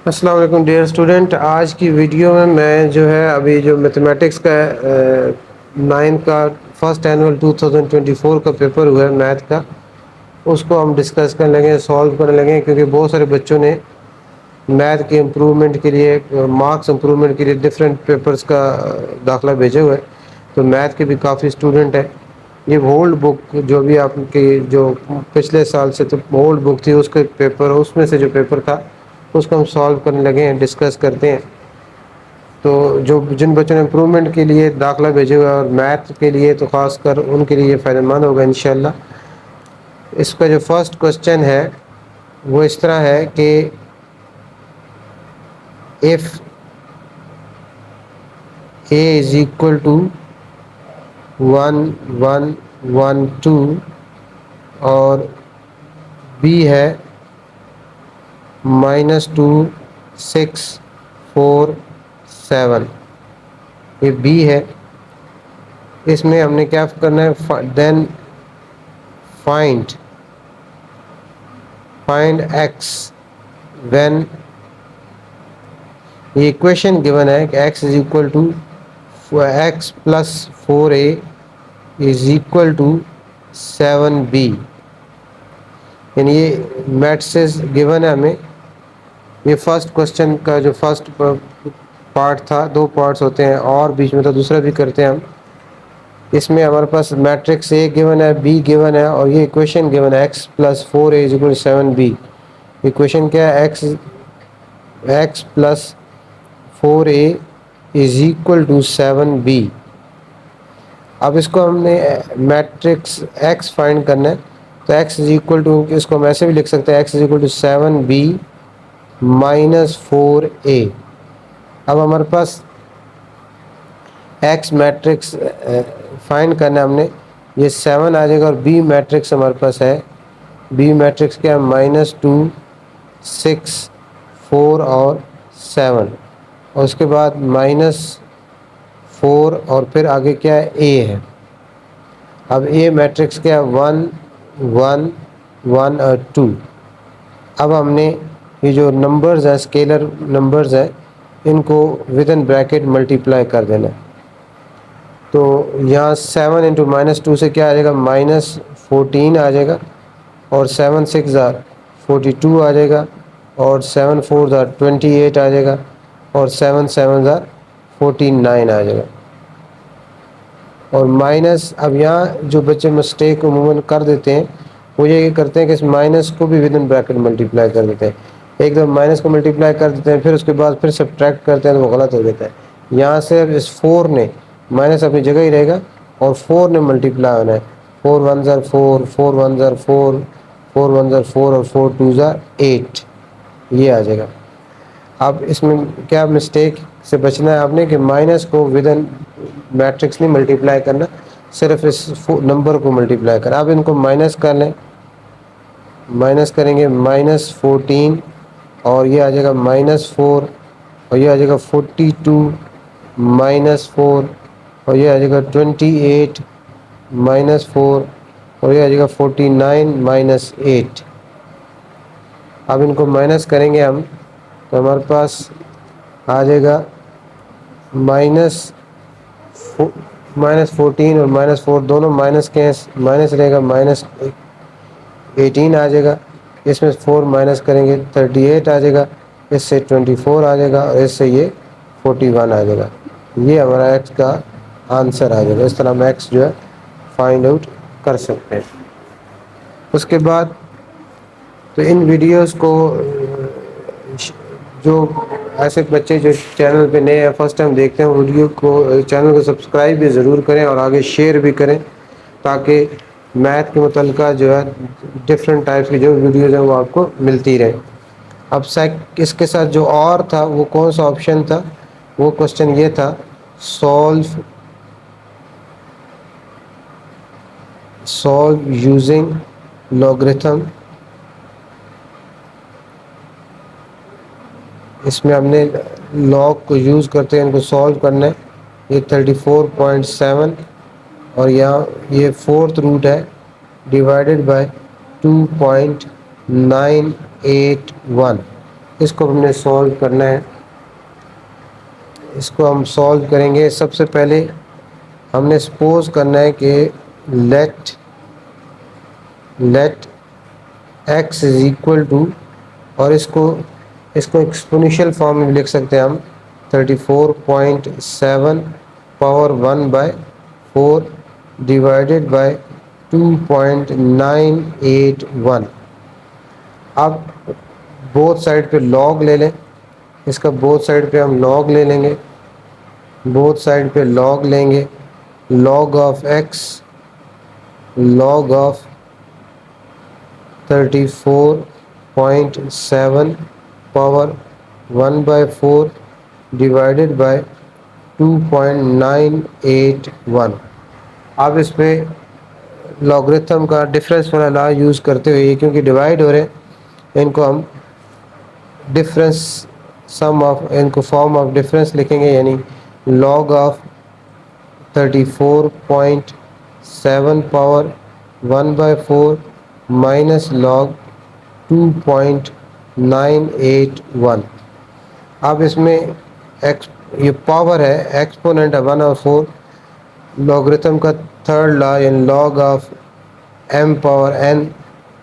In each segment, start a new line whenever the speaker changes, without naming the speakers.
अस्सलाम वालेकुम dear student. आज की वीडियो में मैं जो है अभी जो मैथमेटिक्स का 9 का फर्स्ट एनुअल 2024 का पेपर हुआ है मैथ का, उसको हम डिस्कस करने लगे, सॉल्व करने लगे, क्योंकि बहुत सारे बच्चों ने मैथ के इम्प्रूवमेंट के लिए, मार्क्स इम्प्रूवमेंट के लिए डिफरेंट पेपर्स का दाखिला भेजे हुए हैं। तो मैथ के भी काफ़ी स्टूडेंट हैं। ये ओल्ड बुक जो भी आपकी जो पिछले साल से तो ओल्ड बुक थी, उसके पेपर, उसमें से जो पेपर था उसको हम सॉल्व करने लगे हैं, डिस्कस करते हैं। तो जो जिन बच्चों ने इम्प्रूवमेंट के लिए दाखिला भेजे हुआ है और मैथ के लिए तो ख़ास कर उनके लिए फ़ायदेमंद होगा इंशाल्लाह। इसका जो फर्स्ट क्वेश्चन है वो इस तरह है कि if A is equal to 1 1 1 2 और बी है -2 6 4 7, ये बी है। इसमें हमने क्या करना है, देन फाइंड एक्स व्हेन, ये इक्वेशन गिवन है कि x is equal to x plus 4a is equal to 7b, यानी ये मैट्रिसेस गिवन है हमें। ये फर्स्ट क्वेश्चन का जो फर्स्ट पार्ट था, दो पार्ट्स होते हैं और बीच में तो दूसरा भी करते हैं हम। इसमें हमारे पास मैट्रिक्स ए गिवन है, बी गिवन है और ये इक्वेशन गिवन है x plus 4a is equal to 7b। Equation क्या है, x plus 4a is equal to 7b। अब इसको हमने मैट्रिक्स x फाइंड करना है, तो x इज इक्वल टू, इसको हम ऐसे भी लिख सकते हैं, x is equal to 7b minus 4a। अब हमारे पास x मैट्रिक्स फाइंड करना है हमने, ये 7 आ जाएगा और b मैट्रिक्स हमारे पास है, b मैट्रिक्स क्या है, -2 6 4 और 7, और उसके बाद -4 और फिर आगे क्या है, a है। अब a मैट्रिक्स क्या है, 1 1 1 और 2। अब हमने ये जो नंबर्स हैं, स्केलर नंबर्स हैं, इनको विद इन ब्रैकेट मल्टीप्लाई कर देना है। तो यहाँ 7 इंटू -2 से क्या आ जाएगा, -14 आ जाएगा, और 7 6 ज़ार 42 आ जाएगा, और 7 4 ज़ार 28 आ जाएगा, और 7 7 ज़ार 49 आ जाएगा। और माइनस, अब यहाँ जो बच्चे मिस्टेक उमूमन कर देते हैं वो ये करते हैं कि इस माइनस को भी विद इन ब्रैकेट मल्टीप्लाई कर देते हैं। एकदम माइनस को मल्टीप्लाई कर देते हैं, फिर उसके बाद फिर सब्ट्रैक्ट करते हैं तो वो गलत हो जाता है। यहाँ से अब इस 4 ने, माइनस अपनी जगह ही रहेगा और 4 ने मल्टीप्लाई होना है। 4 1 ज़ार 4, 4 1 ज़ार 4, 4 1 ज़ार 4 और 4 2 ज़ार 8, ये आ जाएगा। अब इसमें क्या मिस्टेक से बचना है आपने कि माइनस को विद इन मैट्रिक्स नहीं मल्टीप्लाई करना, सिर्फ इस नंबर को मल्टीप्लाई करना। अब इनको माइनस कर लें, माइनस करेंगे -14 और ये आ जाएगा -4 और ये आ जाएगा 42 -4 और ये आ जाएगा 28 -4 और ये आ जाएगा 49 -8। अब इनको माइनस करेंगे हम, तो हमारे पास आ जाएगा -14 और -4 दोनों माइनस के हैं, माइनस रहेगा, -18 आ जाएगा। इसमें 4 माइनस करेंगे 38 आ जाएगा, इससे 24 आ जाएगा और इससे ये 41 आ जाएगा। ये हमारा एक्स का आंसर आ जाएगा। इस तरह हम एक्स जो है फाइंड आउट कर सकते हैं। उसके बाद तो इन वीडियोस को जो ऐसे बच्चे जो चैनल पे नए हैं, फर्स्ट टाइम देखते हैं, वीडियो को, चैनल को सब्सक्राइब भी ज़रूर करें और आगे शेयर भी करें, ताकि मैथ के मुतल्लिक़ जो है डिफरेंट टाइप्स की जो वीडियोज़ हैं वो आपको मिलती रहे। अब इसके साथ जो और था वो कौन सा ऑप्शन था, वो क्वेश्चन ये था, सॉल्व यूजिंग लॉगरिथम। इसमें हमने लॉग को यूज़ करते हैं, इनको सॉल्व करना है। ये 34.7 और यहाँ ये 4th रूट है, डिवाइडेड बाय 2.981। इसको हमने सॉल्व करना है। इसको हम सॉल्व करेंगे। सबसे पहले हमने सपोज करना है कि let x is equal to, और इसको एक्सपोनेंशियल फॉर्म में भी लिख सकते हैं हम, 34.7 पावर 1/4 डिवाइडेड बाय 2.981। अब बोथ साइड पे लॉग ले लें। इसका बोथ साइड पे हम लॉग ले लेंगे, बोथ साइड पे लॉग लेंगे। Log of x, log of 34.7 power 1/4 divided by 2.981। अब इस पे लॉगरिथम का डिफरेंस वाला लॉ यूज़ करते हुए, क्योंकि डिवाइड हो रहे हैं, इनको हम डिफरेंस सम ऑफ, इनको फॉर्म ऑफ डिफरेंस लिखेंगे, यानी log of 34.7 power 1/4 minus log 2.981। अब इसमें एक्स, ये पावर है, एक्सपोनेंट है 1/4, लॉगरिथम का थर्ड लॉ यानी log of m power n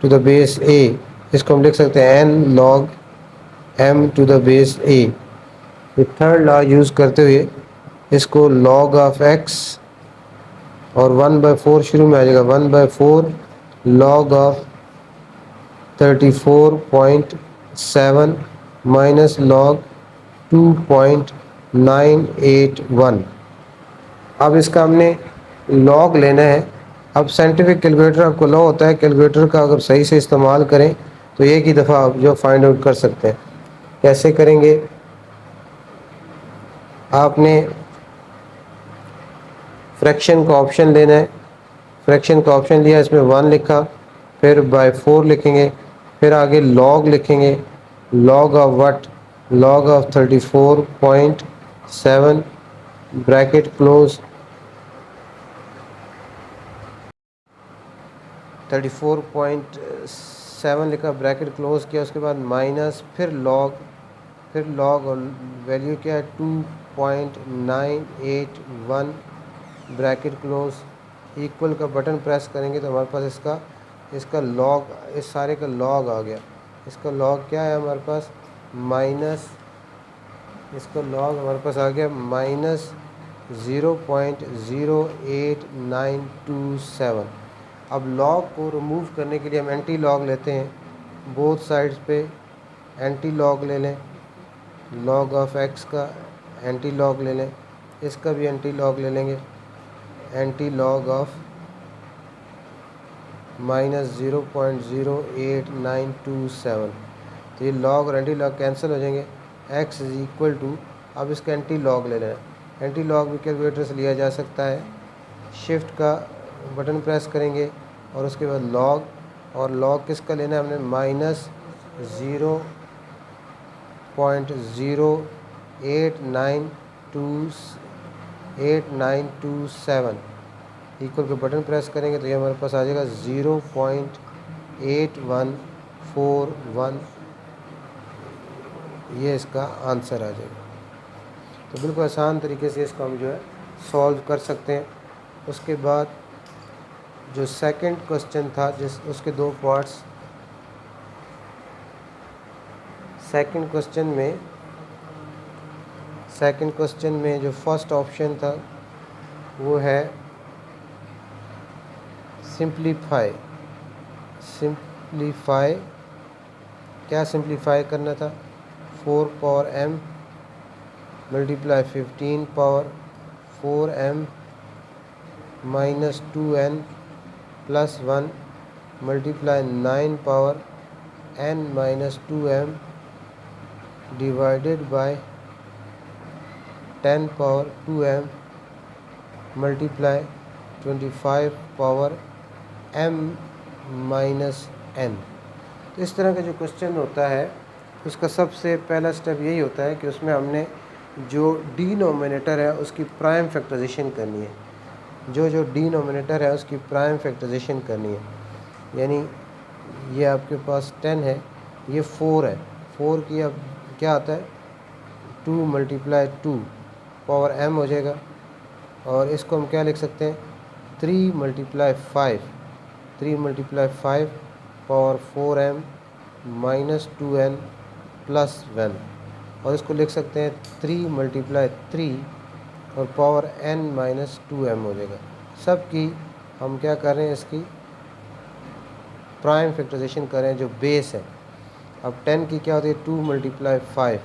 to the base a, इसको हम लिख सकते हैं n log m to the base a। ये थर्ड लॉ यूज़ करते हुए इसको log ऑफ x, और 1/4 शुरू में आ जाएगा, 1/4 log ऑफ 34.7 माइनस log 2.981। अब इसका हमने लॉग लेना है। अब साइंटिफिक कैलकुलेटर आपको लॉ होता है, कैलकुलेटर का अगर सही से इस्तेमाल करें तो एक ही दफ़ा आप जो फाइंड आउट कर सकते हैं। कैसे करेंगे? आपने फ्रैक्शन का ऑप्शन लेना है। फ्रैक्शन का ऑप्शन लिया, इसमें 1 लिखा, फिर बाय 4 लिखेंगे, फिर आगे लॉग लिखेंगे। Log of what? Log of 34.7 bracket close, 34.7 लिखा, ब्रैकेट क्लोज किया, उसके बाद माइनस, फिर लॉग और वैल्यू क्या है 2.981 ब्रैकेट क्लोज, इक्वल का बटन प्रेस करेंगे तो हमारे पास इसका लॉग, इस सारे का लॉग आ गया। इसका लॉग क्या है हमारे पास? माइनस, इसका लॉग हमारे पास आ गया -0.08927। अब लॉग को रिमूव करने के लिए हम एंटी लॉग लेते हैं। बोथ साइड्स पे एंटी लॉग ले लें। लॉग ऑफ x का एंटी लॉग ले लें, इसका भी एंटी लॉग ले लेंगे, एंटी लॉग ऑफ -0.08927। तो ये लॉग और एंटी लॉग कैंसिल हो जाएंगे। x इज इक्वल टू, अब इसका एंटी लॉग ले लेना। एंटी लॉग भी कैलकुलेटर से लिया जा सकता है। शिफ्ट का बटन प्रेस करेंगे और उसके बाद लॉग, और लॉग किसका लेना है हमने? -0.08927 इक्वल के बटन प्रेस करेंगे तो ये हमारे पास आ जाएगा 0.8141। ये इसका आंसर आ जाएगा। तो बिल्कुल आसान तरीके से इसको हम जो है सॉल्व कर सकते हैं। उसके बाद जो सेकंड क्वेश्चन था, उसके दो पार्ट्स। सेकंड क्वेश्चन में जो फर्स्ट ऑप्शन था वो है सिंप्लीफाई। क्या सिंप्लीफाई करना था? 4 power m multiply 15 power 4m minus 2n plus 1 multiply 9 power n minus 2m divided by 10 power 2m multiply 25 power m minus n। तो इस तरह का जो क्वेश्चन होता है उसका सबसे पहला स्टेप यही होता है कि उसमें हमने जो डिनोमिनेटर है उसकी प्राइम फैक्टराइजेशन करनी है। जो डिनोमिनेटर है उसकी प्राइम फैक्टराइजेशन करनी है। यानी ये आपके पास 10 है, ये 4 है, 4 की अब क्या आता है 2 मल्टीप्लाई 2 पावर m हो जाएगा। और इसको हम क्या लिख सकते हैं 3 multiply 5 power 4m minus 2n plus 1। और इसको लिख सकते हैं 3 मल्टीप्लाई 3 और पावर n माइनस 2m हो जाएगा। सब की हम क्या कर रहे हैं इसकी प्राइम फैक्टराइजेशन कर रहे हैं जो बेस है। अब 10 की क्या होती है 2 मल्टीप्लाई 5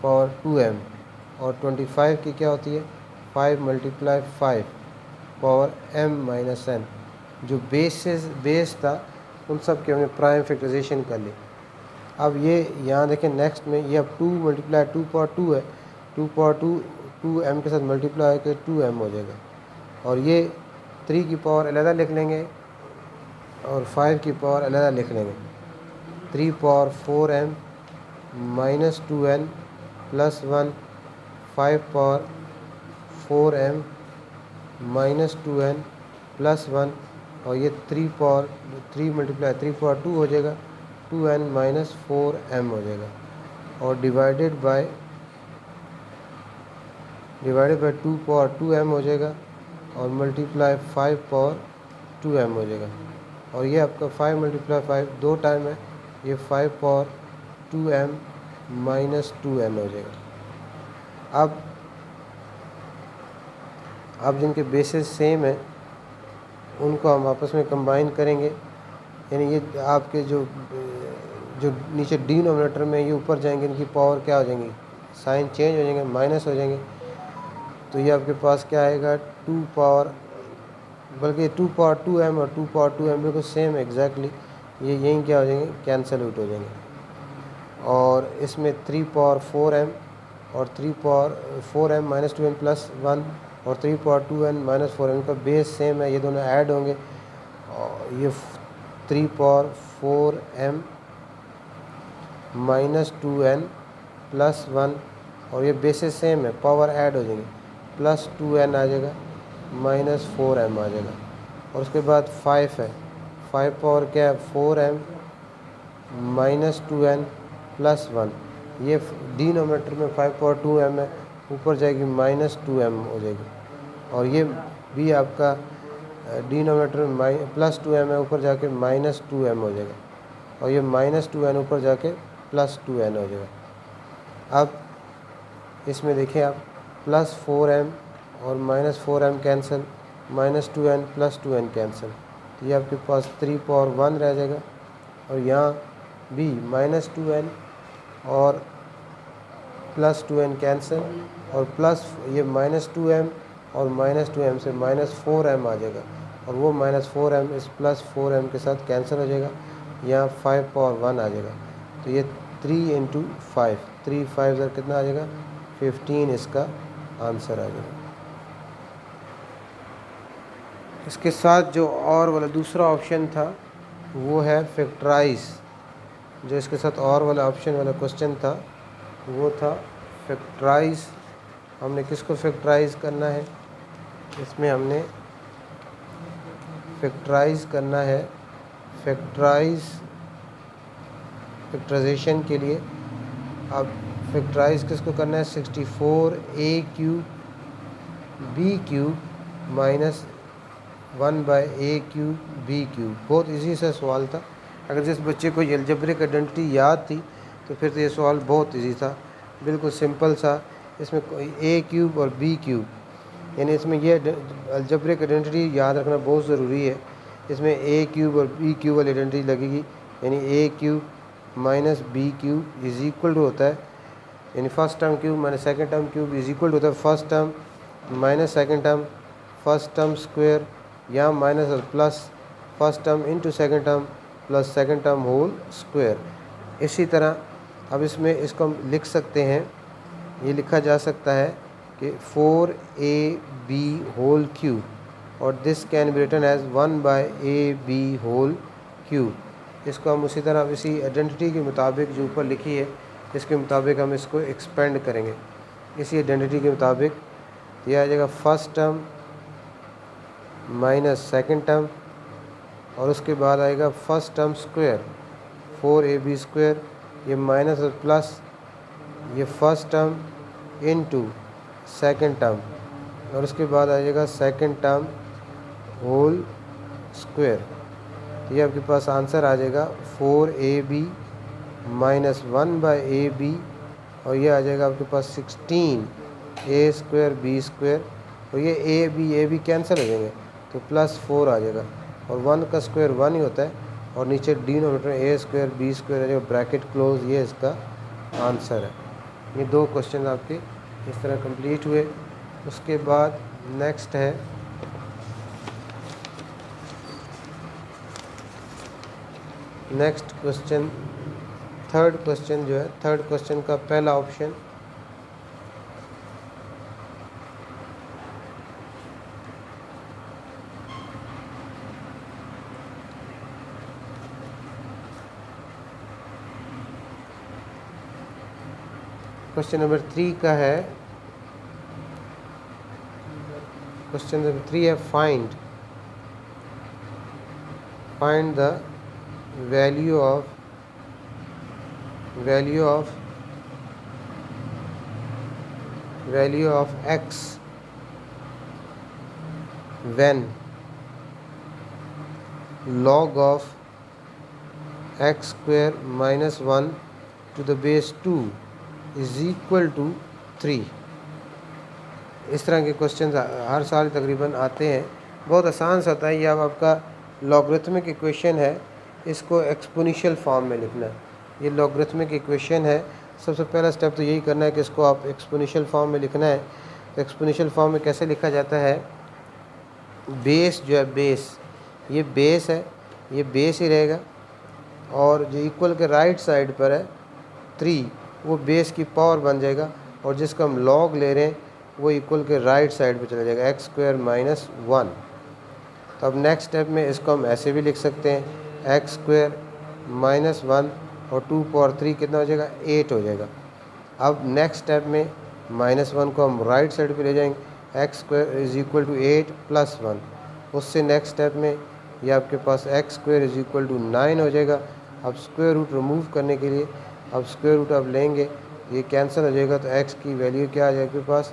पावर 2m और 25 की क्या होती है 5 multiply 5 power m minus n। जो बेस था उन सब की हमने प्राइम फैक्टराइजेशन कर ली। अब ये यहाँ देखें नेक्स्ट में ये अब 2 मल्टीप्लाई 2 पावर 2 है, 2 पावर 2 m के साथ मल्टीप्लाई करके 2m हो जाएगा। और ये 3 की पावर अलहदा लिख लेंगे और 5 की पावर अलहदा लिख लेंगे। 3 power 4m minus 2n plus 1, 5 power 4m minus 2n plus 1 और ये 3 मल्टीप्लाई 3 पावर 2 हो जाएगा 2n माइनस 4m हो जाएगा। और डिवाइडेड बाय 2 पावर 2m हो जाएगा और मल्टीप्लाई 5 पावर 2m हो जाएगा। और ये आपका 5 मल्टीप्लाई 5 दो टाइम है, ये 5 पावर 2m माइनस 2n हो जाएगा। अब जिनके बेसिस सेम है उनको हम आपस में कंबाइन करेंगे, यानी ये आपके जो नीचे डिनोमिनेटर में ये ऊपर जाएंगे, इनकी पावर क्या हो जाएंगी साइन चेंज हो जाएंगे, माइनस हो जाएंगे। तो ये आपके पास क्या आएगा 2 पावर 2m और 2 पावर 2m बिल्कुल सेम एग्जैक्टली, ये यहीं क्या हो जाएंगे कैंसिल आउट हो जाएंगे। और इसमें 3 पावर 4m और 3 power 4m minus 2n plus 1 और 3 पावर 2n माइनस 4m का बेस सेम है, ये दोनों ऐड होंगे और ये 3 power 4m minus 2n plus 1 और ये बेसिस सेम है, पावर ऐड हो जाएंगे, प्लस 2n आ जाएगा माइनस 4m आ जाएगा। और उसके बाद 5 है, 5 पावर क्या है 4m माइनस 2n प्लस 1, ये डिनोमिनेटर में 5 पावर 2m है, ऊपर जाएगी माइनस 2m हो जाएगी। और ये भी आपका डिनोमिनेटर में प्लस 2m है, ऊपर जाके माइनस 2m हो जाएगा। और ये माइनस 2n ऊपर जाके प्लस 2n हो जाएगा। अब इसमें देखिए आप प्लस 4m और minus 4m cancel, minus 2n plus 2n cancel, तो ये आपके पास 3 पावर 1 रह जाएगा। और यहाँ भी माइनस 2n और प्लस 2n कैंसिल और प्लस ये माइनस 2m और माइनस 2m से माइनस 4m आ जाएगा और वो माइनस 4m इस प्लस 4m के साथ कैंसिल हो जाएगा। यहाँ 5 पावर 1 आ जाएगा, तो ये 3 इंटू 5, 3 5 ज़र कितना आ जाएगा 15 इसका आंसर आ जाएगा। इसके साथ जो और वाला दूसरा ऑप्शन था वो है फैक्टराइज। जो इसके साथ और वाला ऑप्शन वाला क्वेश्चन था वो था फैक्टराइज। हमने किसको फैक्टराइज करना है, इसमें हमने फैक्टराइज करना है, फैक्टराइजेशन के लिए अब फैक्टराइज किसको करना है 64a cube b cube minus 1/a cube b cube. बहुत इजी सा सवाल था, अगर जिस बच्चे को अलजेब्रिक आइडेंटिटी याद थी तो फिर तो ये सवाल बहुत इजी था, बिल्कुल सिंपल सा। इसमें a क्यूब और b क्यूब, यानी इसमें ये अलजेब्रिक आइडेंटिटी याद रखना बहुत ज़रूरी है। इसमें a क्यूब और b क्यूब वाली आइडेंटिटी लगेगी, यानी a cube minus b cube is equal to होता है, यानी first term cube minus second term cube is equal to होता है first term minus second term, first term square या माइनस और plus first term into second term plus second term whole square. इसी तरह अब इसमें इसको हम लिख सकते हैं, ये लिखा जा सकता है कि 4ab होल क्यूब और this can be written as 1/ab whole cube. इसको हम उसी तरह इसी आइडेंटिटी के मुताबिक जो ऊपर लिखी है इसके मुताबिक हम इसको एक्सपेंड करेंगे। इसी आइडेंटिटी के मुताबिक यह आ जाएगा first term minus second term और उसके बाद आएगा first term square 4ab square ये माइनस और प्लस, ये first term into second term, और उसके बाद आ जाएगा सेकंड टर्म होल स्क्वायर। तो ये आपके पास आंसर आ जाएगा 4ab माइनस 1/ab, और ये आ जाएगा आपके पास 16a² b², और ये ए बी कैंसिल हो जाएंगे तो +4 आ जाएगा, और 1 का स्क्वायर 1 ही होता है, और नीचे डिनोमिनेटर a² b² आ जाएगा, ब्रैकेट क्लोज। ये इसका आंसर है। ये 2 क्वेश्चन आपके इस तरह कंप्लीट हुए। उसके बाद नेक्स्ट है नेक्स्ट क्वेश्चन, थर्ड क्वेश्चन जो है, थर्ड क्वेश्चन का पहला ऑप्शन क्वेश्चन नंबर 3 का है। क्वेश्चन नंबर 3 है find the value of x when log of x² minus 1 to the base 2 is equal to 3। इस तरह के क्वेश्चन हर साल तकरीबन आते हैं। बहुत आसान सा होता है। ये अब आपका लॉगरिथमिक इक्वेशन है, इसको एक्सपोनेंशियल फॉर्म में लिखना है। ये लॉगरिथमिक इक्वेशन है। सबसे पहला स्टेप तो यही करना है कि इसको आप एक्सपोनेंशियल फॉर्म में लिखना है। तो एक्सपोनेंशियल फॉर्म में कैसे लिखा जाता है, बेस जो है, बेस, ये बेस है, ये बेस ही रहेगा, और जो इक्वल के राइट साइड पर है 3, वो बेस की पावर बन जाएगा, और जिसका हम लॉग ले रहे हैं वो इक्वल के राइट साइड पे चला जाएगा, x² माइनस 1। तो अब नेक्स्ट स्टेप में इसको हम ऐसे भी लिख सकते हैं, x² माइनस 1 और 2 पावर 3 कितना हो जाएगा, 8 हो जाएगा। अब नेक्स्ट स्टेप में -1 को हम राइट साइड पे ले जाएंगे, x² is equal to 8 plus 1। उससे नेक्स्ट स्टेप में ये आपके पास x² इज इक्वल टू 9 हो जाएगा। अब स्क्वायर रूट रिमूव करने के लिए अब स्क्वायर रूट अब लेंगे, ये कैंसिल हो जाएगा, तो x की वैल्यू क्या आ जाएगी आपके पास,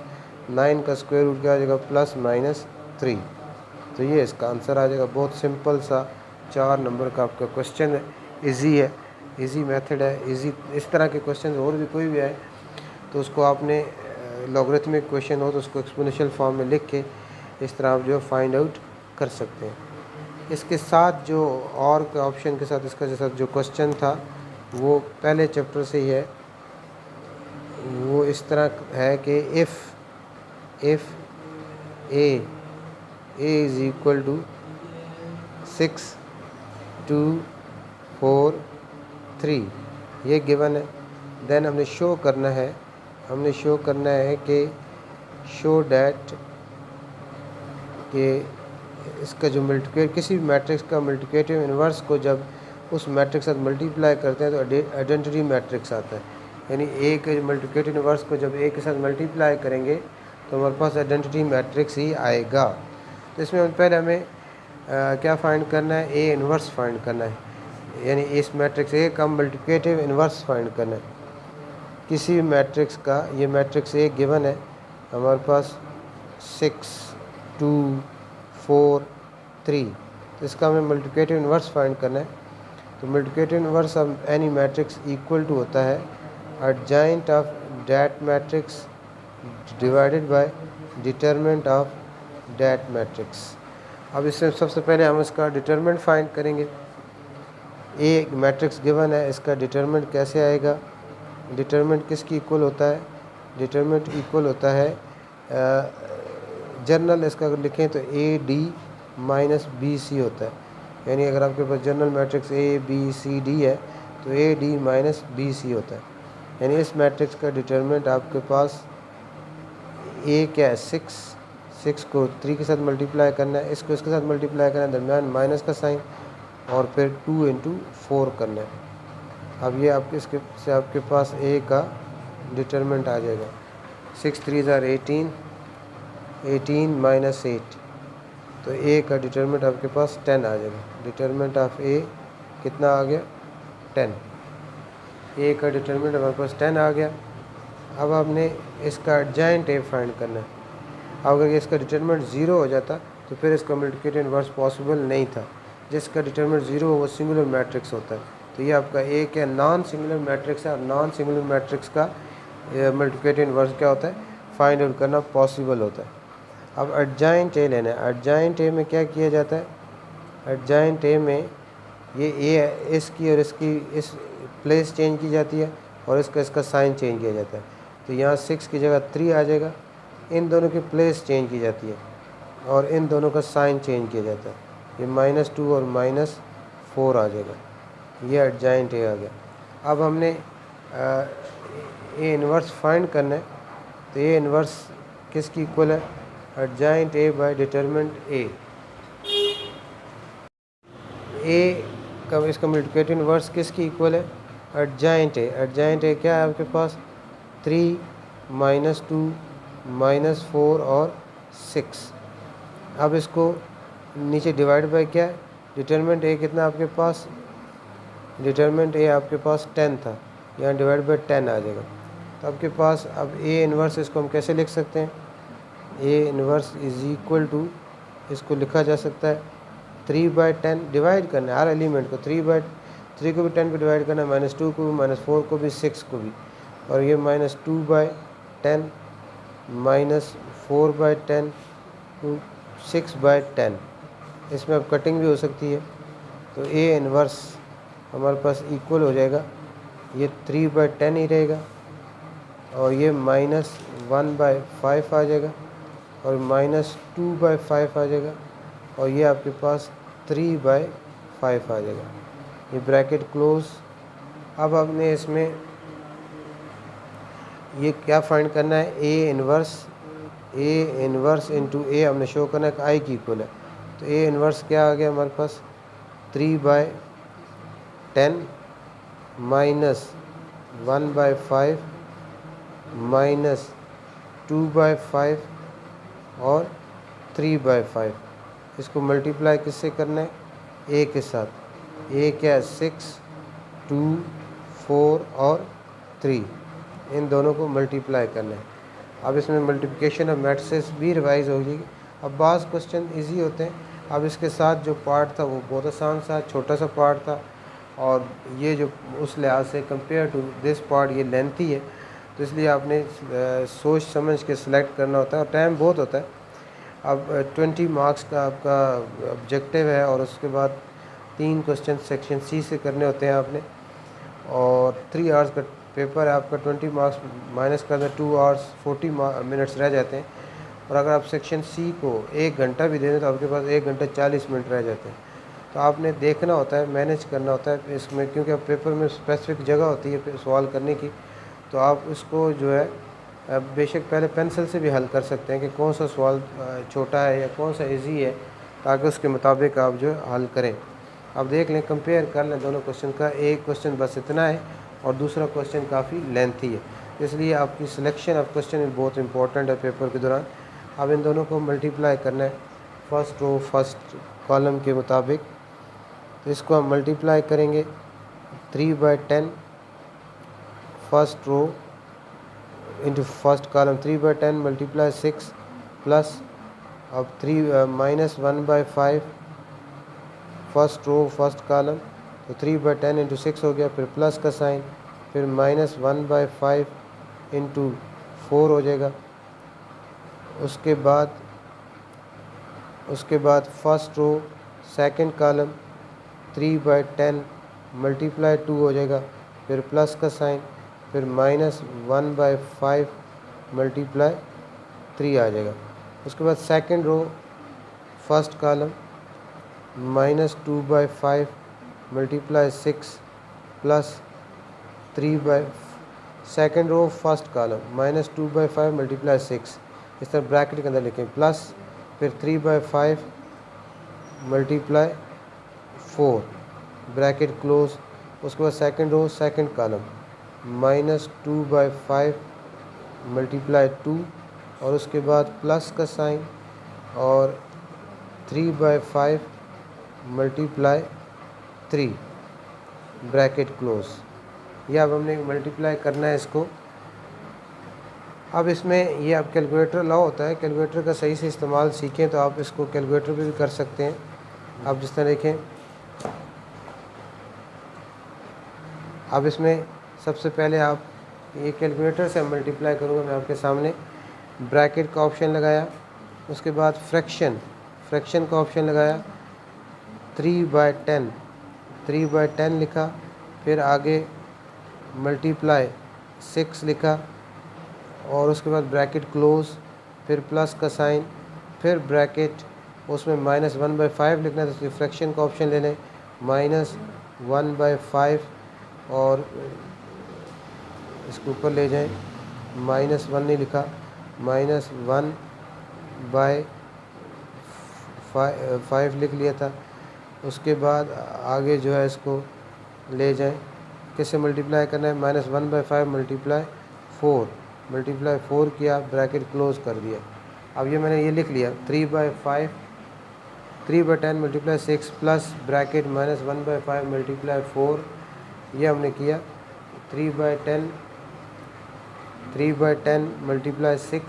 9 का स्क्वायर रूट क्या आ जाएगा, +-3। तो ये इसका आंसर आ जाएगा। बहुत सिंपल सा 4 नंबर का आपका क्वेश्चन है, इजी है, इजी मेथड है, इजी। इस तरह के क्वेश्चन और भी कोई भी आए तो उसको आपने लॉगरिथमिक क्वेश्चन हो तो उसको एक्सपोनेंशियल फॉर्म में लिख के इस तरह आप जो फाइंड आउट कर सकते हैं। इसके साथ जो और के ऑप्शन के साथ इसका जैसा जो क्वेश्चन था वो पहले चैप्टर से ही है। वो इस तरह है कि if a is equal to 6 2 4 3, ये गिवन है। देन हमने शो करना है कि शो डैट कि इसका जो मल्टीप्लिकेट किसी भी मैट्रिक्स का मल्टीप्लिकेटिव इन्वर्स को जब उस मैट्रिक्स के साथ मल्टीप्लाई करते हैं तो आइडेंटिटी मैट्रिक्स आता है। यानी ए के मल्टीप्लिकेटिव इन्वर्स को जब ए के साथ मल्टीप्लाई करेंगे तो हमारे पास आइडेंटिटी मैट्रिक्स ही आएगा। तो इसमें पहले हमें क्या फाइंड करना है, ए इन्वर्स फाइंड करना है, यानी इस मैट्रिक्स ए का मल्टीप्लिकेटिव इन्वर्स फाइंड करना है किसी भी मैट्रिक्स का। ये मैट्रिक्स ए गिवन है हमारे पास 6 2 4 3, तो इसका हमें मल्टीप्लिकेटिव इन्वर्स फाइंड करना है। तो multiplicative inverse of any matrix equal to होता है adjoint of that matrix divided by determinant of that matrix. अब इससे सबसे पहले हम इसका डिटरमिनेंट फाइंड करेंगे। ए मैट्रिक्स गिवन है, इसका डिटरमिनेंट कैसे आएगा, डिटरमिनेंट किसकी इक्वल होता है, डिटरमिनेंट इक्वल होता है जनरल इसका अगर लिखें तो A D minus B C होता है। यानी अगर आपके पास general matrix A B C D है तो A D minus B C होता है। यानी इस मैट्रिक्स का डिटरमिनेंट आपके पास ए क्या है, 6 को 3 के साथ मल्टीप्लाई करना है, इसको इसके साथ मल्टीप्लाई करना है, दरम्यान माइनस का साइन, और फिर 2 × 4 करना है। अब ये आपके इसके से आपके पास ए का डिटरमिनेंट आ जाएगा, 6 3 18 18 - 8, तो ए का डिटरमिनेंट आपके पास 10 आ जाएगा। डिटरमिनेंट ऑफ ए कितना आ गया, 10। ए का डिटरमिनेंट हमारे पास 10 आ गया। अब हमने इसका एडजॉइंट ए फाइंड करना है। अगर इसका डिटरमिनेंट 0 हो जाता तो फिर इसका मल्टीप्लिकेटिव इन्वर्स पॉसिबल नहीं था। जिसका डिटरमिनेंट 0 हो वो सिंगुलर मैट्रिक्स होता है। तो ये आपका ए क्या नॉन सिंगुलर मैट्रिक्स है, और नॉन सिंगुलर मैट्रिक्स का मल्टीप्लिकेटिव इन्वर्स क्या होता है, फाइंड आउट करना पॉसिबल होता है। अब एडजॉइंट ए लेना है। एडजॉइंट ए में क्या किया जाता है, एडजॉइंट ए में ये ए है, इसकी और इसकी इस प्लेस चेंज की जाती है और इसका साइन चेंज किया जाता है। तो यहाँ 6 की जगह 3 आ जाएगा। इन दोनों की प्लेस चेंज की जाती है और इन दोनों का साइन चेंज किया जाता है। ये -2 और -4 आ जाएगा। ये एडजॉइंट ए आ गया। अब हमने ए इन्वर्स फाइंड करना है। तो ए इन्वर्स किसकी इक्वल है, adjoint A by determinant A. A का इसका मल्टीप्लिकेटिव इन्वर्स किसकी इक्वल है, एडजॉइंट ए। एडजॉइंट ए क्या है आपके पास, 3 -2 -4 और 6। अब इसको नीचे डिवाइड बाय क्या है, डिटरमिनेंट ए कितना आपके पास, डिटरमिनेंट ए आपके पास 10 था, यहाँ डिवाइड बाय 10 आ जाएगा। तो आपके पास अब ए इन्वर्स इसको हम कैसे लिख सकते हैं, A inverse is equal to, इसको लिखा जा सकता है 3/10 डिवाइड करना है हर एलिमेंट को। 3 को भी 10 को डिवाइड करना है, -2 को भी, -4 को भी, 6 को भी। और ये -2/10 -4/10 6/10। इसमें अब कटिंग भी हो सकती है। तो ए इन्वर्स हमारे पास इक्वल हो जाएगा, ये 3/10 ही रहेगा और ये -1/5 आ जाएगा और -2/5 आ जाएगा और ये आपके पास 3/5 आ जाएगा। ये ब्रैकेट क्लोज। अब हमने इसमें ये क्या फाइंड करना है, ए इन्वर्स इंटू ए हमने शो करना है कि आई की इक्वल है। तो ए इन्वर्स क्या आ गया हमारे पास, 3/10 -1/5 -2/5 और 3/5। इसको मल्टीप्लाई किससे करना है, ए के साथ। ए क्या है, 6 2 4 और 3, इन दोनों को मल्टीप्लाई करना है। अब इसमें मल्टीप्लिकेशन ऑफ मैट्रिसेस भी रिवाइज हो जाएगी। अब बाज़ क्वेश्चन इजी होते हैं। अब इसके साथ जो पार्ट था वो बहुत आसान सा छोटा सा पार्ट था, और ये जो उस लिहाज से कंपेयर टू दिस पार्ट ये लेंथी है, तो इसलिए आपने सोच समझ के सिलेक्ट करना होता है और टाइम बहुत होता है। अब 20 मार्क्स का आपका ऑब्जेक्टिव है और उसके बाद 3 क्वेश्चन सेक्शन सी से करने होते हैं आपने, और 3 आवर्स का पेपर है आपका। 20 मार्क्स माइनस कर दें, 2 आवर्स 40 मिनट्स रह जाते हैं। और अगर आप सेक्शन सी को 1 घंटा भी दे दें तो आपके पास 1 घंटा 40 मिनट रह जाते हैं। तो आपने देखना होता है, मैनेज करना होता है इसमें, क्योंकि अब पेपर में स्पेसिफिक जगह होती है सवाल करने की। तो आप उसको जो है बेशक पहले पेंसिल से भी हल कर सकते हैं कि कौन सा सवाल छोटा है या कौन सा इजी है, ताकि उसके मुताबिक आप जो हल करें। अब देख लें, कंपेयर कर लें दोनों क्वेश्चन का। एक क्वेश्चन बस इतना है और दूसरा क्वेश्चन काफ़ी लेंथी है, इसलिए आपकी सिलेक्शन ऑफ क्वेश्चन बहुत इंपॉर्टेंट है पेपर के दौरान। अब इन दोनों को मल्टीप्लाई करना है फर्स्ट रो फर्स्ट कॉलम के मुताबिक। तो इसको हम मल्टीप्लाई करेंगे 3/10 first row into first column, 3/10 multiply 6 plus अब 1/5 फर्स्ट रो फर्स्ट कॉलम। तो 3/10 इंटू 6 हो गया, फिर प्लस का साइन, फिर -1/5 इंटू 4 हो जाएगा। उसके बाद first row second column 3/10 multiply 2 हो जाएगा, फिर प्लस का साइन, फिर -1/5 मल्टीप्लाई 3 आ जाएगा। उसके बाद second row first column -2/5 multiply 6 plus 3 second row first column -2/5 multiply 6, इस तरह ब्रैकेट के अंदर लिखें, प्लस फिर 3/5 मल्टीप्लाई 4 ब्रैकेट क्लोज। उसके बाद second row second column -2/5 multiply 2 और उसके बाद प्लस का साइन और 3/5 मल्टीप्लाई 3 ब्रैकेट क्लोज। ये अब हमने मल्टीप्लाई करना है इसको। अब इसमें ये अब कैलकुलेटर अलाउ होता है, कैलकुलेटर का सही से इस्तेमाल सीखें तो आप इसको कैलकुलेटर पे भी कर सकते हैं। अब जिस तरह देखें, अब इसमें सबसे पहले आप ये कैलकुलेटर से मल्टीप्लाई करूँगा मैं आपके सामने। ब्रैकेट का ऑप्शन लगाया, उसके बाद फ्रैक्शन का ऑप्शन लगाया, 3/10 3/10 लिखा, फिर आगे मल्टीप्लाई 6 लिखा, और उसके बाद ब्रैकेट क्लोज, फिर प्लस का साइन, फिर ब्रैकेट, उसमें -1/5 लिखना है, तो फ्रैक्शन का ऑप्शन ले लें, -1/5, और इसके ऊपर ले जाएं, -1 नहीं लिखा, -1/5 लिख लिया था। उसके बाद आगे जो है इसको ले जाएं, कैसे मल्टीप्लाई करना है, -1/5 मल्टीप्लाई 4 किया, ब्रैकेट क्लोज कर दिया। अब ये मैंने ये लिख लिया, 3/10 मल्टीप्लाई 6 प्लस ब्रैकेट -1/5 मल्टीप्लाई 4, ये हमने किया। 3/10 मल्टीप्लाई 6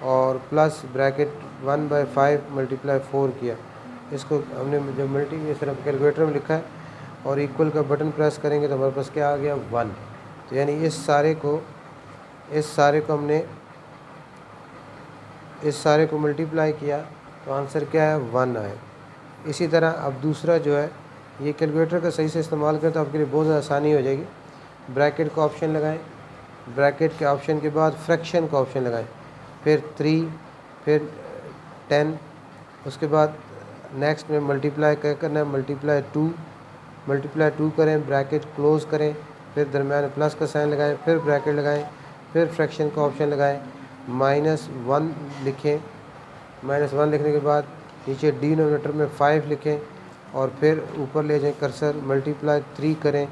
और प्लस ब्रैकेट 1/5 मल्टीप्लाई 4 किया। इसको हमने जब ये सिर्फ कैलकुलेटर में लिखा है और इक्वल का बटन प्रेस करेंगे तो हमारे पास क्या आ गया, 1। तो यानी इस सारे को मल्टीप्लाई किया तो आंसर क्या है, 1 आए। इसी तरह अब दूसरा जो है, ये कैलकुलेटर का सही से इस्तेमाल करें तो आपके लिए बहुत ज़्यादा आसानी हो जाएगी। ब्रैकेट का ऑप्शन लगाएं, ब्रैकेट के ऑप्शन के बाद फ्रैक्शन का ऑप्शन लगाएं, फिर 3, फिर 10, उसके बाद नेक्स्ट में मल्टीप्लाई क्या करना है, मल्टीप्लाई 2 करें, ब्रैकेट क्लोज करें, फिर दरम्यान में प्लस का साइन लगाएं, फिर ब्रैकेट लगाएं, फिर फ्रैक्शन का ऑप्शन लगाएं, -1 लिखें, -1 लिखने के बाद नीचे डिनोमिनेटर में 5 लिखें, और फिर ऊपर ले जाएं कर्सर, मल्टीप्लाई 3 करें,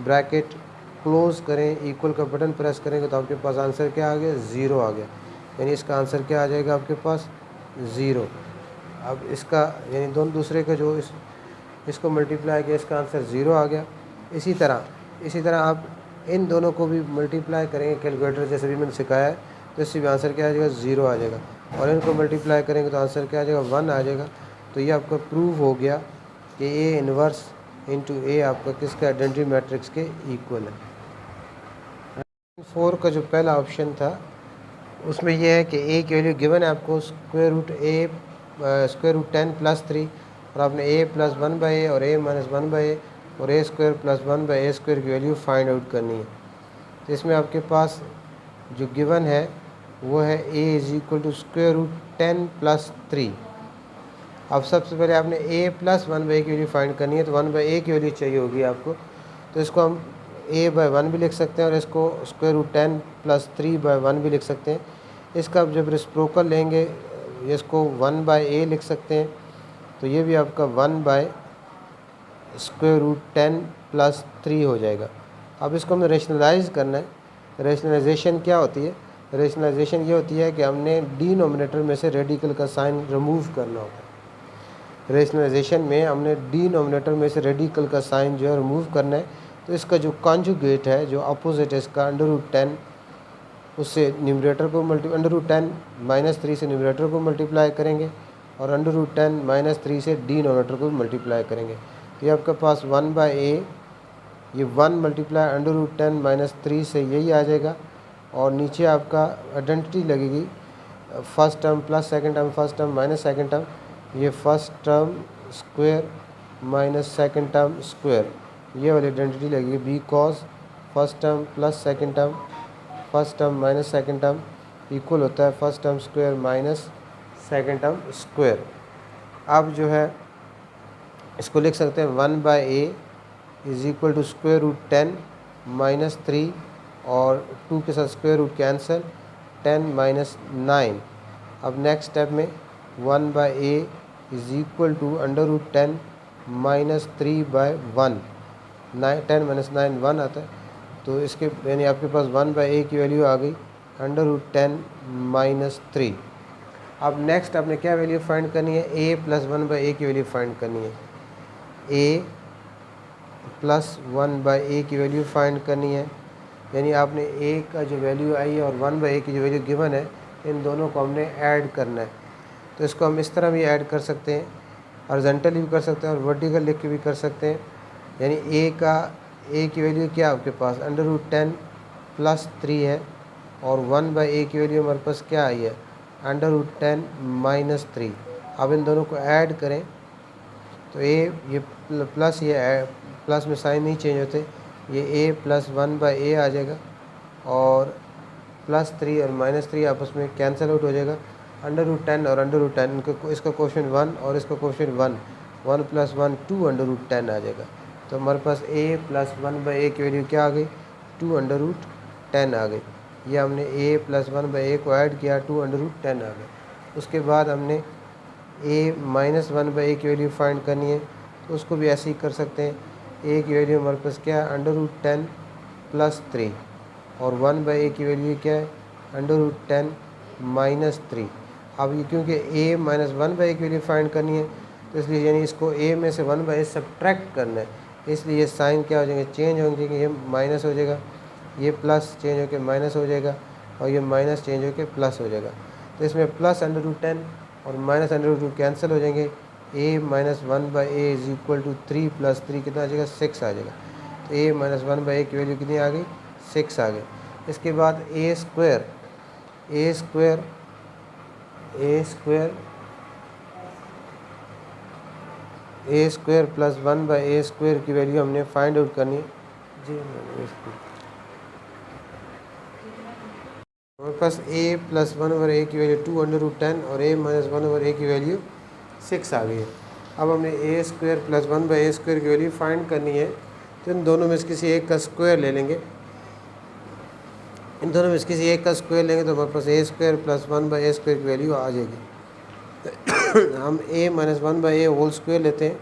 ब्रैकेट क्लोज करें, इक्वल का बटन प्रेस करेंगे तो आपके पास आंसर क्या आ गया, 0 आ गया। यानी इसका आंसर क्या आ जाएगा आपके पास, 0। अब इसका यानी दोनों दूसरे का जो इसको मल्टीप्लाई किया, इसका आंसर 0 आ गया। इसी तरह आप इन दोनों को भी मल्टीप्लाई करेंगे कैलकुलेटर जैसे भी मैंने सिखाया है, तो इससे भी आंसर क्या आ जाएगा, 0 आ जाएगा। और इनको मल्टीप्लाई करेंगे तो आंसर क्या आ जाएगा, 1 आ जाएगा। तो ये आपका प्रूव हो गया कि ए इनवर्स इंटू ए आपका किसका, आइडेंटिटी मैट्रिक्स के इक्वल है। 4 का जो पहला ऑप्शन था उसमें यह है कि ए की वैल्यू गिवन है आपको, √10 + 3, और आपने a + 1/a और a - 1/a और a² + 1/a² की वैल्यू फाइंड आउट करनी है। तो इसमें आपके पास जो गिवन है वो है a = √10 + 3। अब सबसे पहले आपने a + 1/a की वैल्यू फाइंड करनी है, तो 1/a की वैल्यू चाहिए होगी आपको। तो इसको हम a/1 भी लिख सकते हैं और इसको √10 + 3/1 भी लिख सकते हैं। इसका अब जब रेसिप्रोकल लेंगे इसको 1/a लिख सकते हैं, तो ये भी आपका 1/√10 + 3 हो जाएगा। अब इसको हमें रेशनलाइज करना है। रेशनलाइजेशन क्या होती है, रेशनलाइजेशन ये होती है कि हमने डिनोमिनेटर में से रेडिकल का साइन रिमूव करना होता है। रेशनलाइजेशन में हमने डिनोमिनेटर में से रेडिकल का साइन जो है रिमूव करना है। तो इसका जो कॉन्जुगेट है, जो अपोजिट है इसका, √10, उससे न्यूमरेटर को √10 - 3 से न्यूमरेटर को मल्टीप्लाई करेंगे और √10 - 3 से डिनोमिनेटर को मल्टीप्लाई करेंगे। तो ये आपके पास 1/a, ये 1 मल्टीप्लाई √10 - 3 से यही आ जाएगा। और नीचे आपका आइडेंटिटी लगेगी, first term plus second term, first term minus second term, ये first term square minus second term square, ये वाली आइडेंटिटी लगेगी। Because first term plus second term, first term minus second term equal होता है first term square minus second term square. अब जो है इसको लिख सकते हैं 1/a = √10 - 3 और 2 के साथ स्क्वायर रूट कैंसिल, 10 - 9। अब नेक्स्ट स्टेप में 1/a = √10 - 3/1, 10 - 9 1 आता है। तो इसके यानी आपके पास 1/a की वैल्यू आ गई √10 - 3। अब नेक्स्ट आपने क्या वैल्यू फाइंड करनी है, a + 1/a की वैल्यू फाइंड करनी है। a प्लस 1/a की वैल्यू फाइंड करनी है। यानी आपने a का जो वैल्यू आई है और 1/a की जो वैल्यू गिवन है, इन दोनों को हमने ऐड करना है। तो इसको हम इस तरह भी ऐड कर सकते हैं, हॉरिजॉन्टली भी कर सकते हैं और वर्टिकल लिख के भी कर सकते हैं। यानी a की वैल्यू क्या आपके पास √10 + 3 है और 1/a की वैल्यू हमारे पास क्या आई है √10 - 3। अब इन दोनों को ऐड करें तो ये प्लस, ये प्लस में साइन नहीं चेंज होते, ये a + 1/a आ जाएगा और +3 और -3 आपस में कैंसिल आउट हो जाएगा। √10 और √10 इनको, इसका कोएफिशिएंट 1 और इसका कोएफिशिएंट 1, 1 + 1 2 √10 आ जाएगा। तो हमारे पास a + 1/a की वैल्यू क्या आ गई 2 √10 आ गई। ये हमने a + 1/a को ऐड किया 2 √10 आ गए। उसके बाद हमने a - 1/a की वैल्यू फाइंड करनी है, तो उसको भी ऐसे ही कर सकते हैं। a की वैल्यू हमारे पास क्या है √10 + 3 और 1/a की वैल्यू क्या है √10 - 3। अब ये क्योंकि a - 1/a की वैल्यू फाइंड करनी है, तो इसलिए यानी इसको a में से 1/a सब्ट्रैक्ट करना है, इसलिए ये साइन क्या हो जाएंगे चेंज हो जाएंगे। ये माइनस हो जाएगा, ये प्लस चेंज होकर माइनस हो जाएगा और ये माइनस चेंज होकर प्लस हो जाएगा। तो इसमें प्लस √10 और माइनस √2 कैंसिल हो जाएंगे। a - 1/a = 3 + 3 कितना आ जाएगा 6 आ जाएगा। तो a - 1/a की वैल्यू कितनी आ गई 6 आ गई। इसके बाद a स्क्वायर + 1/a² की वैल्यू हमने फाइंड आउट करनी है जी। हमारे पास a + 1/a की वैल्यू 2 √10 और a - 1/a की वैल्यू 6 आ गई है। अब हमने a² + 1/a² की वैल्यू फाइंड करनी है, तो इन दोनों में से किसी एक का स्क्वायर ले लेंगे। इन दोनों में से किसी एक का स्क्वायर लेंगे तो हमारे पास a² + 1/a² की वैल्यू आ जाएगी। हम a - 1/a होल स्क्वायर लेते हैं,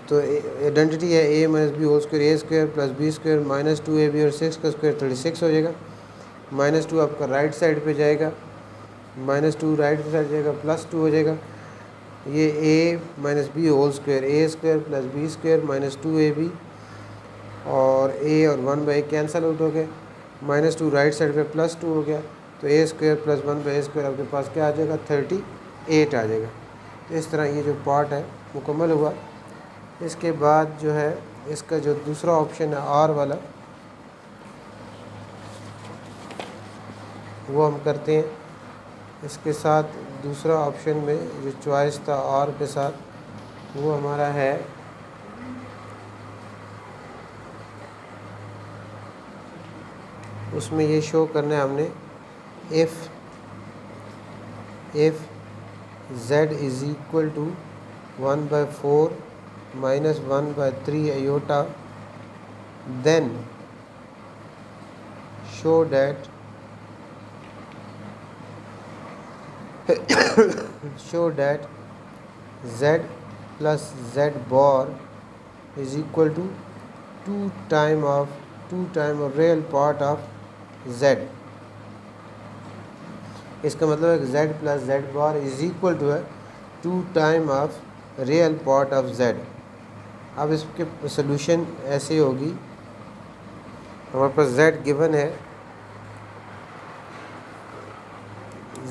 तो आइडेंटिटी है a - b² a² + b² - 2ab और 6 का स्क्वायर 36 हो जाएगा। -2 आपका राइट साइड पे जाएगा, -2 राइट साइड जाएगा, +2 हो जाएगा। ये a - b whole square a² + b² - 2ab और a और 1/a कैंसिल आउट हो गए, -2 राइट साइड पे +2 हो गया, तो a² + 1/a² आपके पास क्या आ जाएगा 38 आ जाएगा। तो इस तरह ये जो पार्ट है मुकम्मल हुआ। इसके बाद जो है इसका जो दूसरा ऑप्शन है R वाला, वो हम करते हैं। इसके साथ दूसरा ऑप्शन में जो चॉइस था R के साथ, वो हमारा है उसमें ये शो करना है हमने if z = 1/4 - 1/3 iota, then show that z plus z bar is equal to 2 time of real part of z। इसका मतलब है कि z plus z bar is equal to है 2 time of real part of z। अब इसके solution ऐसे होगी, हमारे पास z गिवन है,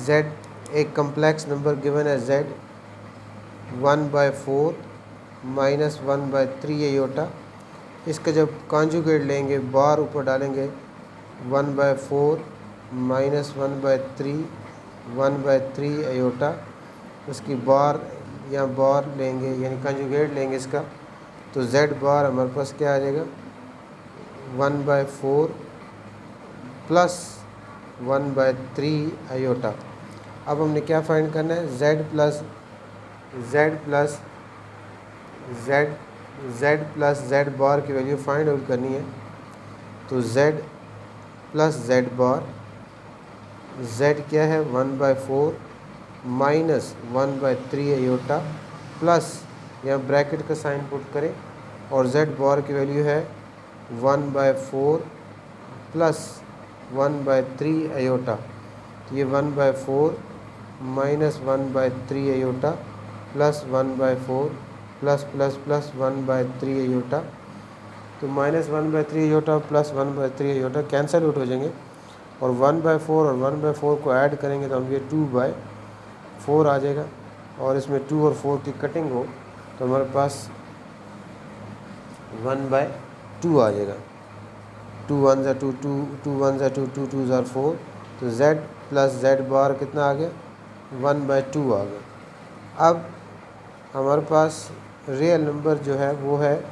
z एक कम्प्लेक्स नंबर गिवन है z 1/4 - 1/3 iota। इसका जब कॉन्जुगेट लेंगे, बार ऊपर डालेंगे 1/4 - 1/3 1/3 iota, उसकी बार या बार लेंगे यानी कॉन्जुगेट लेंगे इसका, तो z बार हमारे पास क्या आ जाएगा 1/4 + 1/3 iota। अब हमने क्या फाइंड करना है z plus z बार की वैल्यू फाइंड आउट करनी है। तो z plus z बार, z क्या है 1/4 - 1/3 iota प्लस, यहाँ ब्रैकेट का साइन पुट करें और z बार की वैल्यू है 1/4 + 1/3 iota। तो ये 1/4 - 1/3 iota plus 1/4 plus plus plus 1/3 iota, तो -1/3 iota plus 1/3 iota cancel out हो जाएंगे, और 1/4 और 1/4 को ऐड करेंगे तो हम ये 2/4 आ जाएगा, और इसमें 2 और 4 की कटिंग हो तो हमारे पास 1/2 आ जाएगा। 2 1 ज़ा 2 2 2 1 ज़ा 2 2 2 ज़ा 4, तो z प्लस z बार कितना आ गया, 1/2 आ गया। अब हमारे पास रियल नंबर जो है वो है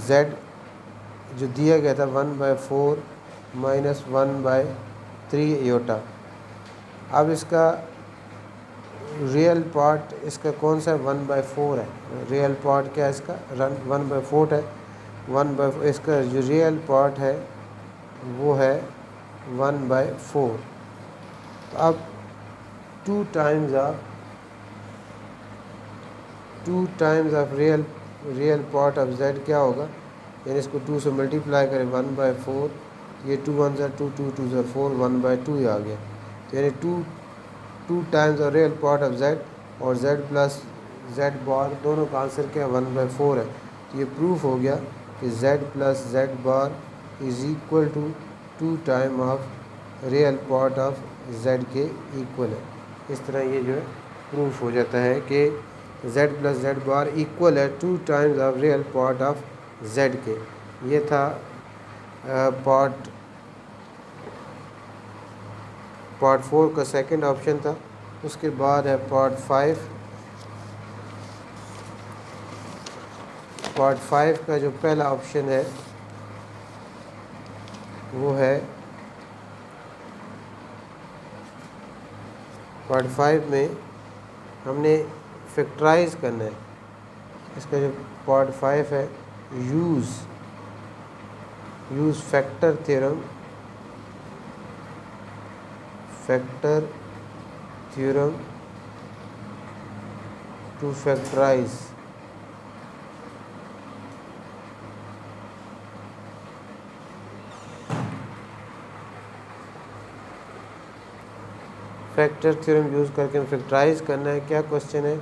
z जो दिया गया था 1/4 माइनस 1/3 आयोटा। अब इसका रियल पार्ट इसका कौन सा है, 1/4 है। रियल पार्ट क्या है इसका, 1/4 है। 1/4 इसका जो रियल पार्ट है वो है 1/4। तो अब 2 times of real part of z क्या होगा, यानी इसको 2 से मल्टीप्लाई करें 1/4, ये 2 1 ज़ा 2 2 2 ज़ा 4 1/2 आ गया, तो यानी 2 times of real part of z, और z प्लस z बार दोनों का आंसर क्या है, 1/4 है। तो ये प्रूफ हो गया कि z plus z bar is equal to 2 time of real part of z के इक्वल है। इस तरह ये जो है प्रूफ हो जाता है कि z प्लस z बार इक्वल है 2 times of real part of z के। ये था पार्ट 4 का सेकंड ऑप्शन था। उसके बाद है पार्ट 5 का जो पहला ऑप्शन है वो है पार्ट 5 में हमने फैक्टराइज करना है। इसका जो पार्ट 5 है, use factor theorem to factorise factor theorem use करके फैक्टराइज करना है। क्या क्वेश्चन है,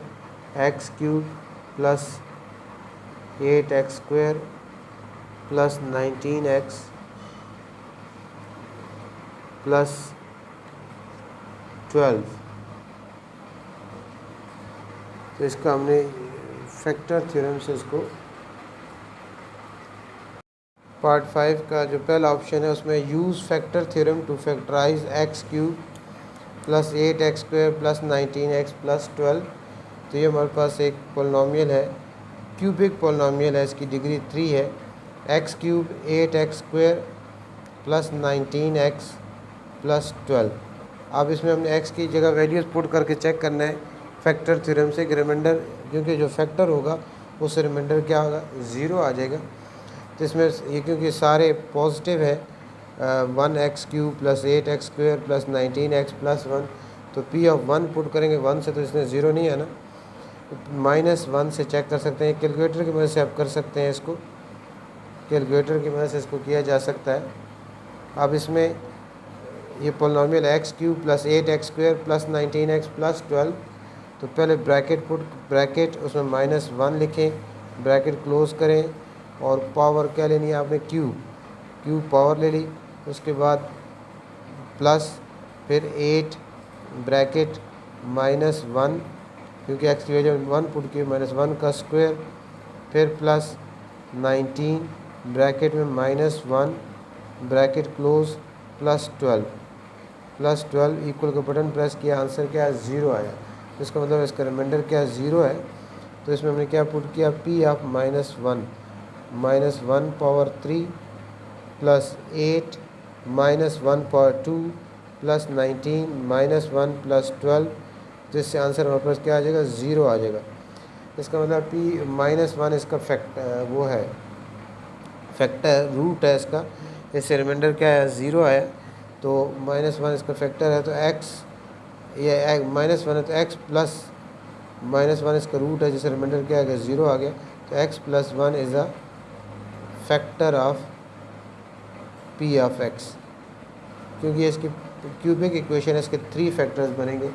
x³ plus 8x² plus 19x plus 12, तो इसका हमने फैक्टर थ्योरम से इसको पार्ट 5 का जो पहला ऑप्शन है उसमें use factor theorem to factorise x³ plus 8x² plus 19x plus 12। तो ये हमारे पास एक पोलिनोमियल है, क्यूबिक पोलिनोमियल है, इसकी डिग्री 3 है। x³ 8x² plus 19x plus 12। अब इसमें हमने x की जगह वैल्यूज़ पुट करके चेक करना है फैक्टर थ्योरम से कि रिमाइंडर, क्योंकि जो फैक्टर होगा उससे रिमाइंडर क्या होगा, 0 आ जाएगा। तो इसमें ये क्योंकि सारे पॉजिटिव है, 1x³ plus 8x² plus 19x plus 1, तो p ऑफ 1 पुट करेंगे 1 से, तो इसमें 0 नहीं है ना, -1 से चेक कर सकते हैं। कैलकुलेटर की मदद से आप कर सकते हैं इसको, कैलकुलेटर की मदद से इसको किया जा सकता है। अब इसमें ये polynomial x³ plus 8x² plus 19x plus 12, तो पहले ब्रैकेट उसमें -1 लिखें, ब्रैकेट क्लोज़ करें, और पावर क्या लेनी है आपने, क्यूब पावर ले ली। उसके बाद प्लस फिर 8 ब्रैकेट -1, क्योंकि x की वैल्यू 1 पुट की, -1 का स्क्वायर, फिर प्लस 19 ब्रैकेट में -1 ब्रैकेट क्लोज प्लस 12 इक्वल का बटन प्रेस किया, आंसर क्या है, 0 आया। तो इसका मतलब इसका रिमाइंडर क्या है, 0 है। तो इसमें हमने क्या पुट किया, p of -1 power 3 plus 8 -1 power 2 plus 19 -1 plus 12, जिससे आंसर हमारे पास क्या आ जाएगा, 0 आ जाएगा। इसका मतलब p -1 इसका फैक्टर रूट है इसका, इससे रिमाइंडर क्या है, 0 आया। तो -1 इसका फैक्टर है, तो x ये -1 है तो x प्लस -1 इसका रूट है, जिससे रिमाइंडर क्या आ गया, 0 आ गया। तो x plus 1 is a factor of p of x, क्योंकि इसकी क्यूबिक इक्वेशन है, इसके 3 फैक्टर्स बनेंगे।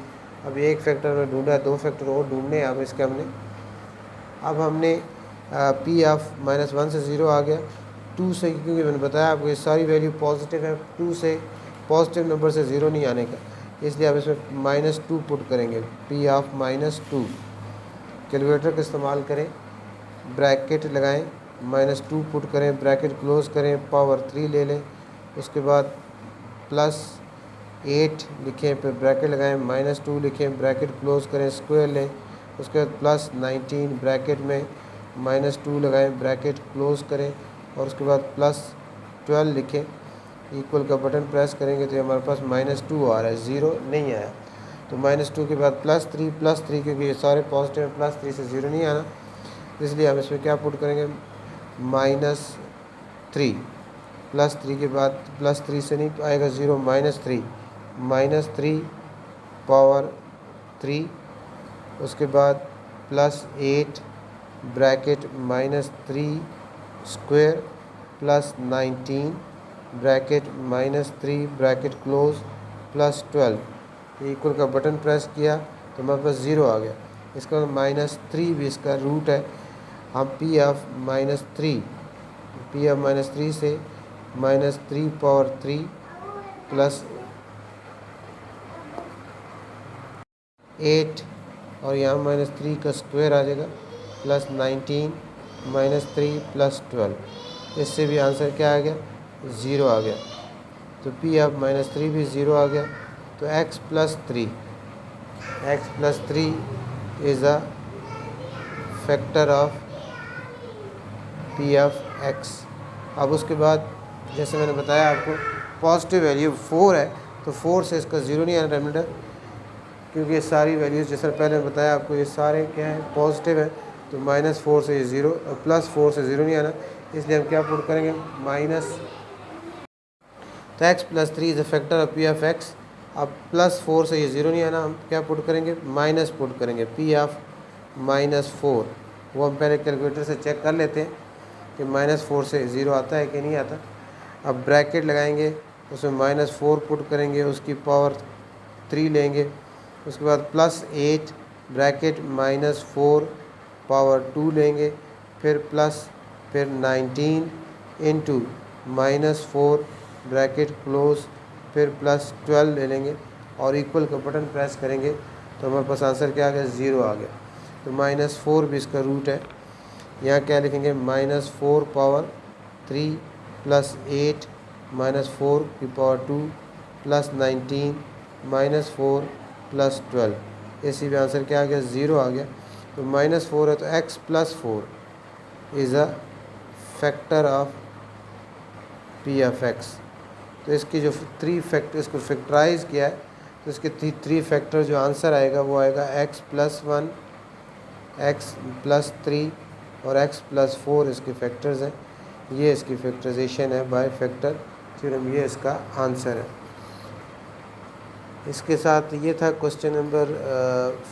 अब एक फैक्टर में ढूंढा, 2 फैक्टर और ढूंढने हैं अब इसके हमने। अब हमने पी ऑफ -1 से 0 आ गया, 2 से, क्योंकि मैंने बताया आपको ये सारी वैल्यू पॉजिटिव है, 2 से पॉजिटिव नंबर से 0 नहीं आने का, इसलिए आप इसमें -2 पुट करेंगे, पी ऑफ -2। कैलकुलेटर का इस्तेमाल करें, ब्रैकेट लगाएं, -2 पुट करें, ब्रैकेट क्लोज करें, पावर 3 ले लें, उसके बाद +8 लिखें, फिर ब्रैकेट लगाएं, -2 लिखें, ब्रैकेट क्लोज करें, स्क्वायर लें, उसके बाद +19 ब्रैकेट में -2 लगाएं, ब्रैकेट क्लोज करें, और उसके बाद +12 लिखें, इक्वल का बटन प्रेस करेंगे तो हमारे पास -2 आ रहा है, 0 नहीं आया। तो -2 के बाद +3 क्योंकि ये सारे पॉजिटिव है, +3 से 0 नहीं आना, इसलिए हम इसमें क्या पुट करेंगे, -3, +3 के बाद +3 से नहीं आएगा 0, -3 पावर 3, उसके बाद +8 bracket -3 square +19 bracket -3 bracket close +12, equal का बटन प्रेस किया तो हमारे पास 0 आ गया। इसका -3 भी इसका रूट है। हम पी ऑफ -3 से -3 पावर 3 +8 और यहाँ -3 का स्क्वायर आ जाएगा +19 -3 +12, इससे भी आंसर क्या आ गया, 0 आ गया। तो पी ऑफ -3 भी 0 आ गया। तो x + 3 is a factor of P of x। अब उसके बाद जैसे मैंने बताया आपको पॉजिटिव वैल्यू 4 है, तो 4 से इसका 0 नहीं आना रिमाइंडर, क्योंकि ये सारी वैल्यूज़ जैसे पहले बताया आपको ये सारे क्या है, पॉजिटिव है, तो -4 से ये 0 और +4 से 0 नहीं आना, इसलिए हम क्या पुट करेंगे, माइनस। तो x + 3 is a factor of P of x। अब +4 से ये 0 नहीं आना, हम क्या पुट करेंगे, माइनस पुट करेंगे, पी ऑफ -4। वो हम पहले कैलकुलेटर से चेक कर लेते हैं कि -4 से 0 आता है कि नहीं आता। अब ब्रैकेट लगाएंगे, उसमें -4 पुट करेंगे, उसकी पावर 3 लेंगे, उसके बाद +8 ब्रैकेट -4 पावर 2 लेंगे, फिर 19 इंटू -4 ब्रैकेट क्लोज, फिर +12 ले लेंगे और इक्वल का बटन प्रेस करेंगे तो हमारे पास आंसर क्या आ गया, 0 आ गया। तो -4 भी इसका रूट है। यहाँ क्या लिखेंगे, -4 पावर 3 +8 -4 की पावर 2 +19 -4 +12, इसी भी आंसर क्या आ गया, 0 आ गया। तो -4 है तो x + 4 is a factor of P of x। तो इसकी जो 3 फैक्टर, इसको फैक्टराइज किया है तो इसके 3 फैक्टर जो आंसर आएगा वो आएगा x + 1 x + 3 और x + 4 इसके फैक्टर्स हैं। ये इसकी फैक्टराइजेशन है बाय फैक्टर थ्योरम, ये इसका आंसर है। इसके साथ ये था क्वेश्चन नंबर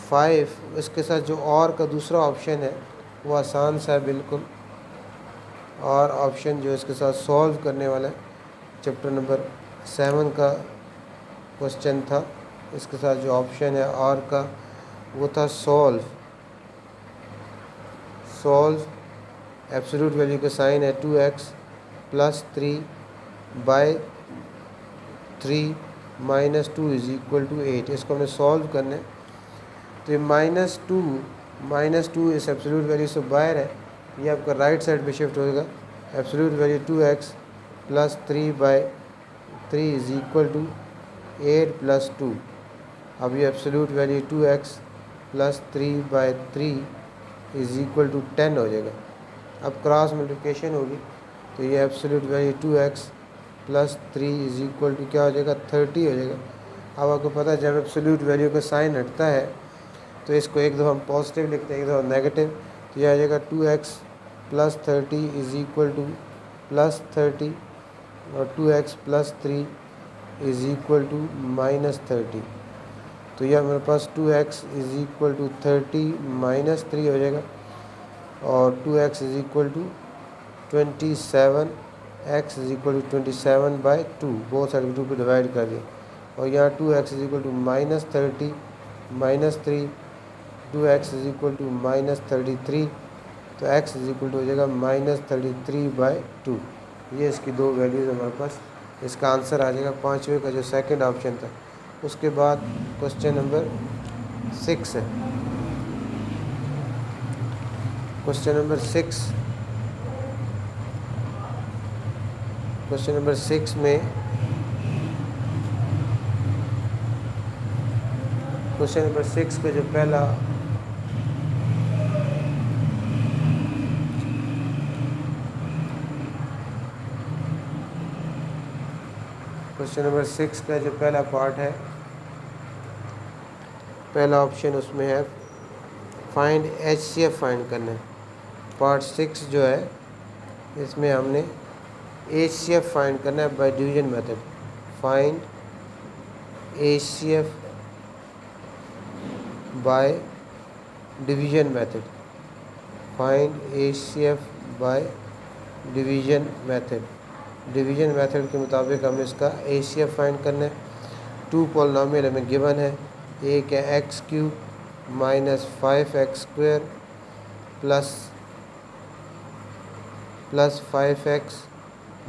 5। इसके साथ जो और का दूसरा ऑप्शन है वो आसान सा है बिल्कुल, और ऑप्शन जो इसके साथ सॉल्व करने वाला है चैप्टर नंबर 7 का क्वेश्चन था। इसके साथ जो ऑप्शन है और का वो था सॉल्व एब्सोल्यूट वैल्यू का साइन है 2x + 3/3 -2 = 8। इसको हमें सॉल्व करना है। तो ये -2 इस एब्सोल्यूट वैल्यू से बाहर है, ये आपका राइट साइड पे शिफ्ट होएगा। Absolute value 2x + 3/3 = 8 + 2। अब ये एब्सोल्यूट वैल्यू 2x + 3/3 = 10 हो जाएगा। अब क्रॉस मल्टीप्लिकेशन होगी तो ये एब्सोल्यूट वैल्यू 2x + 3 = क्या हो जाएगा, 30 हो जाएगा। अब आपको पता है जब एब्सोल्यूट वैल्यू का साइन हटता है तो इसको एक दफ़ा हम पॉजिटिव लिखते हैं, एक दफ़ा नेगेटिव, तो यह आ जाएगा 2x + 30 = +30 और 2x + 3 = -30। तो यह हमारे पास 2x = 30 -3 हो जाएगा और 2x = 27, x = 27/2, बहुत सारे 2 पे डिवाइड कर दिया, और यहाँ 2x = -30 -3, 2x = -33 तो x इज इक्वल टू हो जाएगा -33/2। ये इसकी दो वैल्यूज़ हमारे पास, इसका आंसर आ जाएगा पाँचवें का जो सेकंड ऑप्शन था। उसके बाद क्वेश्चन नंबर 6 है। क्वेश्चन नंबर 6 में क्वेश्चन नंबर 6 का जो पहला क्वेश्चन नंबर 6 का जो पहला पार्ट है, पहला ऑप्शन उसमें है फाइंड HCF फाइंड करना है। पार्ट 6 जो है इसमें हमने HCF फाइंड करना है by division method. Find HCF by division method. Find HCF by division method. Division method के मुताबिक हमें इसका HCF फाइंड करना है। टू पॉलिनोमियल हमें गिवन है, एक है x³ minus 5x² plus 5x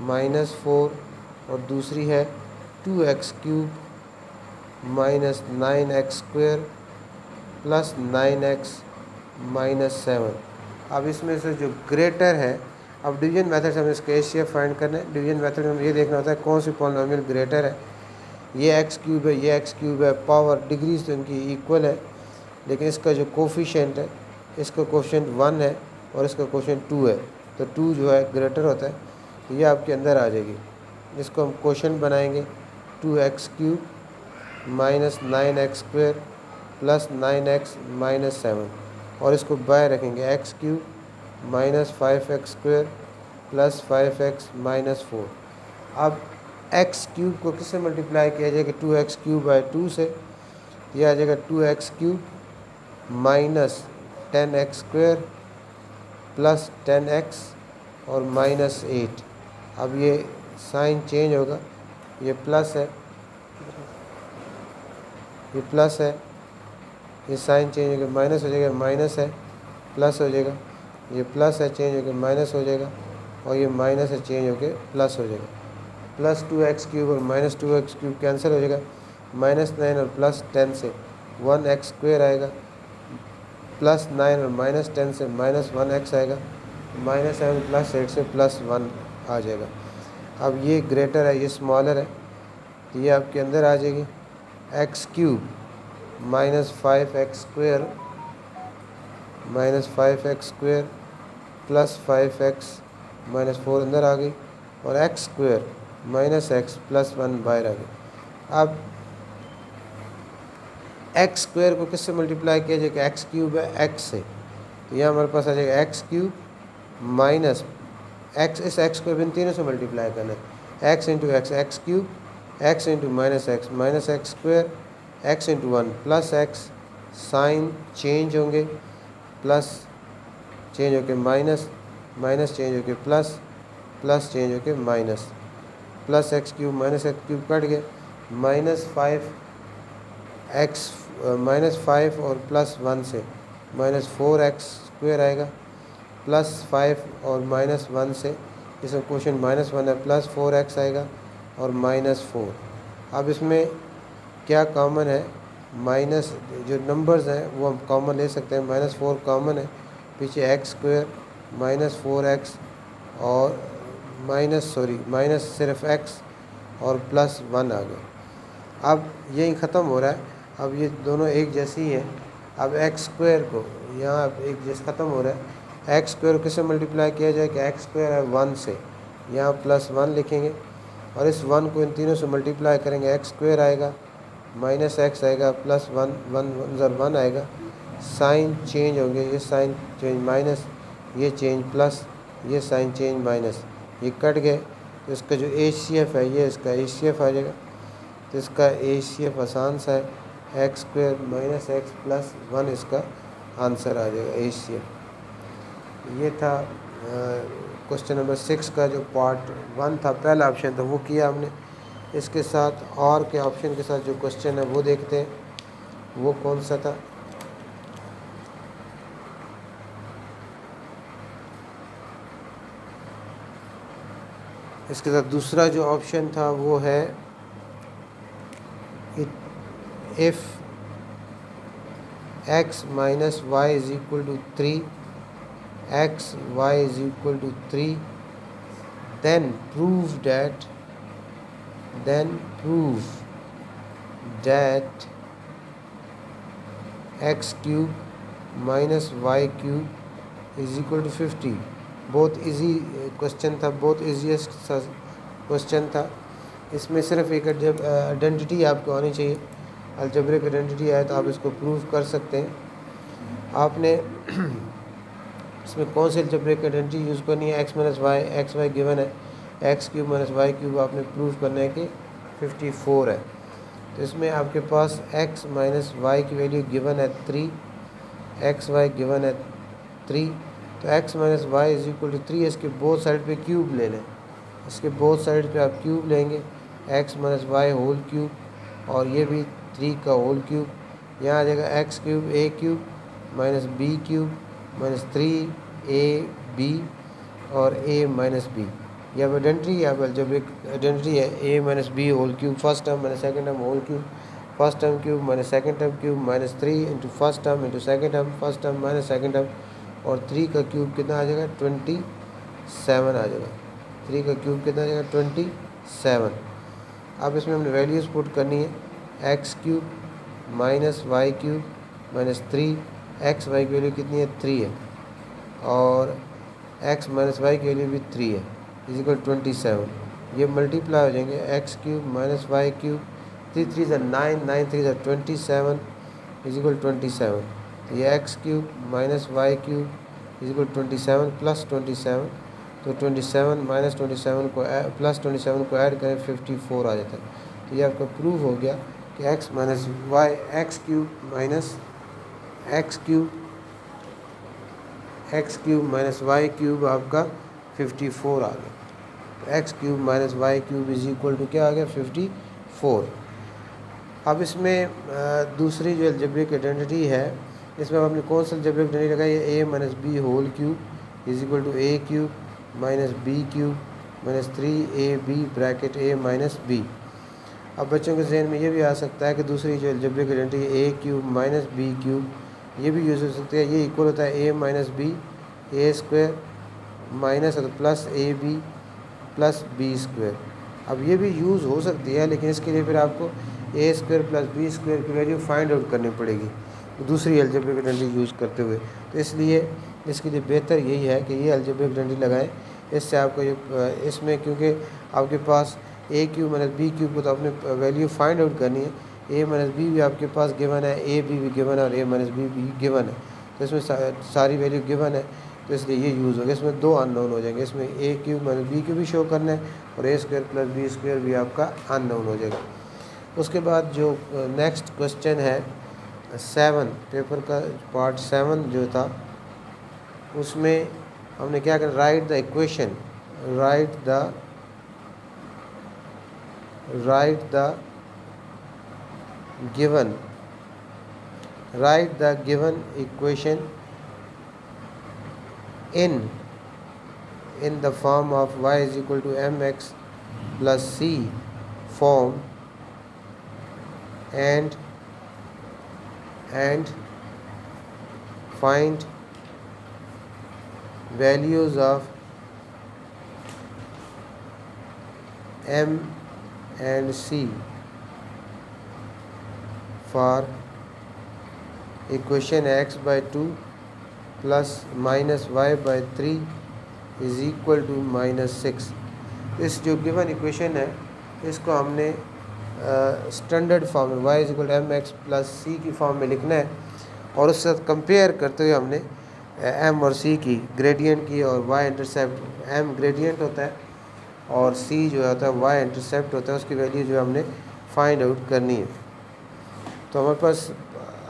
minus 4 और दूसरी है 2x³ minus 9x² plus 9x minus 7। अब इसमें से जो ग्रेटर है, अब डिवीजन मेथड से हमें इसका HCF फाइंड करना है। डिवीजन मेथड में हमें ये देखना होता है कौन सी पॉलिनोमियल ग्रेटर है। ये x³ है, ये x³ है, पावर डिग्रीज तो इनकी इक्वल है, लेकिन इसका जो कोफिशिएंट है, इसका कोफिशिएंट 1 है और इसका कोफिशिएंट 2 है, तो 2 जो है ग्रेटर होता है, तो ये आपके अंदर आ जाएगी। इसको हम क्वेश्चन बनाएंगे 2x³ minus 9x² plus 9x minus 7 और इसको बाय रखेंगे x³ minus 5x² plus 5x minus 4। अब x³ को किससे मल्टीप्लाई किया जाएगा? 2x³/2 से। यह आ जाएगा 2x³ minus 10x² plus 10x और माइनस 8। अब ये साइन चेंज होगा, ये प्लस है, ये प्लस है, ये साइन चेंज होकर माइनस हो जाएगा, माइनस है प्लस हो जाएगा, ये प्लस है चेंज होकर माइनस हो जाएगा और ये माइनस है चेंज होकर प्लस हो जाएगा। प्लस 2x³ और माइनस 2x³ कैंसिल हो जाएगा, माइनस 9 और प्लस 10 से 1x² आएगा, प्लस 9 और माइनस 10 से माइनस 1x आएगा, माइनस 7 प्लस 8 से प्लस 1 आ जाएगा। अब ये ग्रेटर है, ये स्मॉलर है, तो ये आपके अंदर आ जाएगी x³ minus 5x² plus 5x minus 4 अंदर आ गई और x² माइनस x प्लस 1 बाहर आ गई। अब x² को किससे मल्टीप्लाई किया जाएगा? x³ है x से, तो यहाँ हमारे पास आ जाएगा x³ माइनस x, इस x को इन तीनों से मल्टीप्लाई करना है, x into X x³ x into minus x² x into 1 plus x, sign change होंगे, प्लस चेंज होके माइनस, माइनस चेंज होके प्लस, प्लस चेंज होके minus, plus x³ minus x³ cut गए, माइनस 5 और प्लस 1 से minus 4x² आएगा, plus 5 और minus 1 से, इसमें क्वेश्चन माइनस 1 है, प्लस 4x आएगा और माइनस 4। अब इसमें क्या कॉमन है? माइनस जो नंबर्स हैं वो हम कॉमन ले सकते हैं, माइनस 4 कॉमन है, पीछे x² माइनस 4x और माइनस सिर्फ x और प्लस 1 आ गया। अब यही ख़त्म हो रहा है, अब ये दोनों एक जैसी हैं। अब x² को यहाँ एक जैसे ख़त्म हो रहा है, x² को किससे मल्टीप्लाई किया जाए कि x² है 1 से, यहाँ प्लस 1 लिखेंगे और इस 1 को इन तीनों से मल्टीप्लाई करेंगे, x² आएगा माइनस x आएगा प्लस 1 आएगा, साइन चेंज होंगे, ये साइन चेंज माइनस, ये चेंज प्लस, ये साइन चेंज माइनस, ये कट गए, तो इसका जो HCF है ये इसका HCF आ जाएगा। तो इसका HCF आसान सा है, x² माइनस x प्लस 1 इसका आंसर आ जाएगा HCF। ये था क्वेश्चन नंबर 6 का जो पार्ट 1 था, पहला ऑप्शन था वो किया हमने। इसके साथ और के ऑप्शन के साथ जो क्वेश्चन है वो देखते हैं, वो कौन सा था। इसके साथ दूसरा जो ऑप्शन था वो है if x minus Y is equal to 3, x y is equal to 3, then prove that x cube minus y cube is equal to 50। बहुत इजी क्वेश्चन था, बहुत ईजीएस्ट क्वेश्चन था। इसमें सिर्फ एक आइडेंटिटी आपको आनी चाहिए, अलजेब्रिक आइडेंटिटी है तो आप इसको प्रूव कर सकते हैं। आपने इसमें कौन सी अलजेब्रिक आइडेंटिटी यूज़ करनी है? x minus Y, X Y given है, X cube minus Y cube आपने प्रूव करना है कि 54 है। तो इसमें आपके पास x माइनस वाई की वैल्यू गिवन है 3, एक्स वाई गिवन है 3, तो x minus Y is equal to 3। इसके बोथ साइड पे क्यूब ले लें, इसके बोथ साइड पे आप क्यूब लेंगे, x minus Y whole cube और ये भी 3 का होल क्यूब। यहाँ आ जाएगा X cube A cube minus B cube minus 3ab और a माइनस बी। यह आइडेंटिटी, यहाँ पर जब एक आइडेंटिटी है a minus B whole cube first term minus second term whole cube, first term cube minus second term cube minus 3 into first term into second term, first term minus second term, और 3 का cube कितना आ जाएगा? 27 आ जाएगा। 3 का cube कितना आ जाएगा? 27। अब इसमें हमने वैल्यूज़ पुट करनी है, X cube minus Y cube minus 3, X Y की वैल्यू कितनी है? 3 है, और x माइनस वाई की वैल्यू भी 3 है, इज इक्वल 27। ये मल्टीप्लाई हो जाएंगे, X cube minus Y cube, 3 3 ज़ा 9, 9 3 ज़ा 27 इज इक्वल 27। तो ये X cube minus Y cube is equal 27 plus 27, तो 27 माइनस 27 को प्लस 27 को ऐड करें 54 आ जाता है। तो ये आपका प्रूव हो गया कि x minus Y, X cube minus X cube minus Y cube आपका 54 आ गया। तो X cube minus Y cube is equal to क्या आ गया? 54। अब इसमें दूसरी जो अलजेब्रिक आइडेंटिटी है, इसमें हमने कौन सा अलजेब्रिक आइडेंटिटी लगाई है? a minus B whole cube is equal to a cube minus B cube minus 3ab bracket a minus B. अब बच्चों के जहन में ये भी आ सकता है कि दूसरी जो अलजेब्रिक आइडेंटिटी है a cube minus B cube, ये भी यूज़ हो सकती है। ये इक्वल होता है a minus B, A square minus है तो plus A B plus B square. अब ये भी यूज़ हो सकती है, लेकिन इसके लिए फिर आपको ए स्क्वायर प्लस बी स्क्वायर की वैल्यू फाइंड आउट करनी पड़ेगी दूसरी अलजेब्रिक आइडेंटिटी यूज़ करते हुए। तो इसलिए इसके लिए बेहतर यही है कि ये अलजेब्रिक आइडेंटिटी लगाएं। इससे आपको ये इसमें क्योंकि आपके पास ए क्यूब माइनस बी क्यूब को तो अपने वैल्यू फाइंड आउट करनी है, ए माइनस बी भी आपके पास गिवन है, ए बी भी गिवन है और ए माइनस बी भी गिवन है, तो इसमें सारी वैल्यू गिवन है, तो इसलिए ये यूज़ होगा। इसमें 2 अननोन हो जाएंगे, इसमें ए क्यूब माइनस बी क्यूब भी शो करना है और ए स्क्वायर प्लस बी स्क्वायर भी आपका अननोन हो जाएगा। उसके बाद जो नेक्स्ट क्वेश्चन है 7, पेपर का पार्ट 7 जो था, उसमें हमने क्या करना? Right the equation, right the given equation in the form of y is equal to mx plus c form and find values of m and c for equation x by 2 plus minus y by 3 is equal to -6। इस जो given equation है इसको हमने standard form में y is equal to M X plus C की form में लिखना है, और उसके साथ कंपेयर करते हुए हमने m और c की ग्रेडियंट की, और y इंटरसेप्ट, m ग्रेडियंट होता है और c जो होता है y इंटरसेप्ट होता है, उसकी वैल्यू जो हमने फाइंड आउट करनी है। तो हमारे पास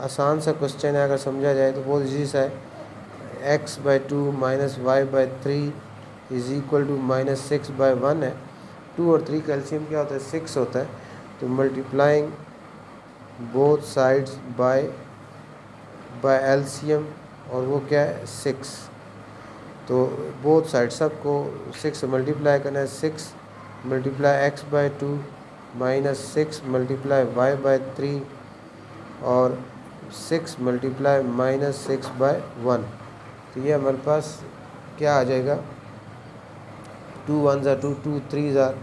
आसान सा क्वेश्चन है, अगर समझा जाए तो बहुत ईजी सा है। x by 2 minus Y by 3 is equal to -6 by 1 है। 2 और 3 का एलसीएम क्या होता है? 6 होता है। तो multiplying both sides by LCM, और वो क्या है? 6। तो बोथ साइड सबको 6 से मल्टीप्लाई करना है, 6 multiply X by 2 minus 6 multiply Y by 3 और 6 मल्टीप्लाई माइनस 6 बाई 1। तो ये हमारे पास क्या आ जाएगा, 2 1 ज़ार 2, 2 3 ज़ार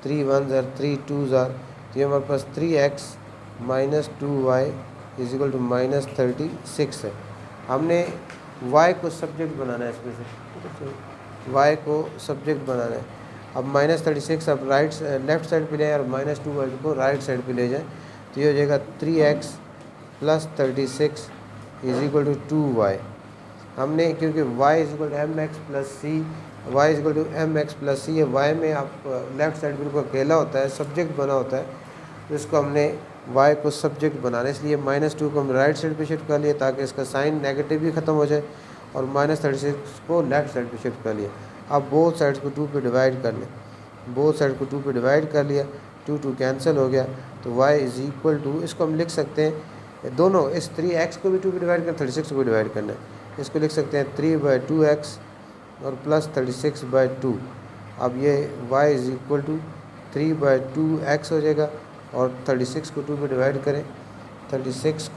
3 1 ज़ार 3 2 ज़ार। तो ये हमारे पास 3x minus 2y is equal to minus 36 है। हमने y को सब्जेक्ट बनाना है, इसमें से y को सब्जेक्ट बनाना है। अब माइनस 36 अब लेफ्ट साइड पे ले और माइनस 2y को राइट साइड पे ले जाए, तो ये हो जाएगा 3x plus 36 is equal to 2y। हमने क्योंकि y is equal to M X plus C, Y is equal to M X plus C है, वाई में आप लेफ्ट साइड बिल्कुल अकेला होता है, सब्जेक्ट बना होता है, तो इसको हमने y को सब्जेक्ट बनाना है, इसलिए -2 को हम राइट साइड पे शिफ्ट कर लिए ताकि इसका साइन नेगेटिव भी ख़त्म हो जाए, और -36 को लेफ्ट साइड पे शिफ्ट कर लिया। अब बोथ साइड्स को 2 पे डिवाइड कर लें, बोथ साइड को 2 पे डिवाइड कर लिया, 2 2 कैंसिल हो गया, तो y इज़ इक्वल टू, इसको हम लिख सकते हैं दोनों, इस 3x को भी 2 पे डिवाइड करना, 36 को भी डिवाइड करना है, इसको लिख सकते हैं 3/2x और प्लस 36/2। अब ये y is equal to 3/2x हो जाएगा, और 36 को 2 पे डिवाइड करें, 36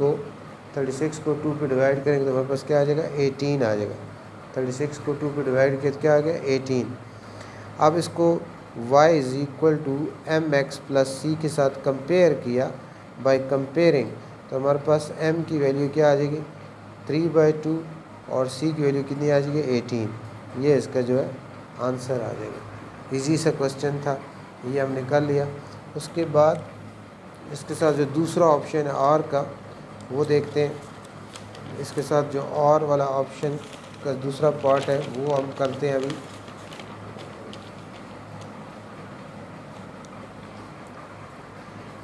को 2 पे डिवाइड करेंगे तो हमारे पास क्या आ जाएगा, 18 आ जाएगा। 36 को 2 पे डिवाइड किया तो क्या आ गया, 18। अब इसको y is equal to M X plus C के साथ कंपेयर किया, बाय कंपेयरिंग, तो हमारे पास m की वैल्यू क्या आ जाएगी, 3/2, और c की वैल्यू कितनी आ जाएगी, 18। ये इसका जो है आंसर आ जाएगा। इजी सा क्वेश्चन था, ये हमने कर लिया। उसके बाद इसके साथ जो दूसरा ऑप्शन है और का, वो देखते हैं। इसके साथ जो और वाला ऑप्शन का दूसरा पार्ट है वो हम करते हैं अभी।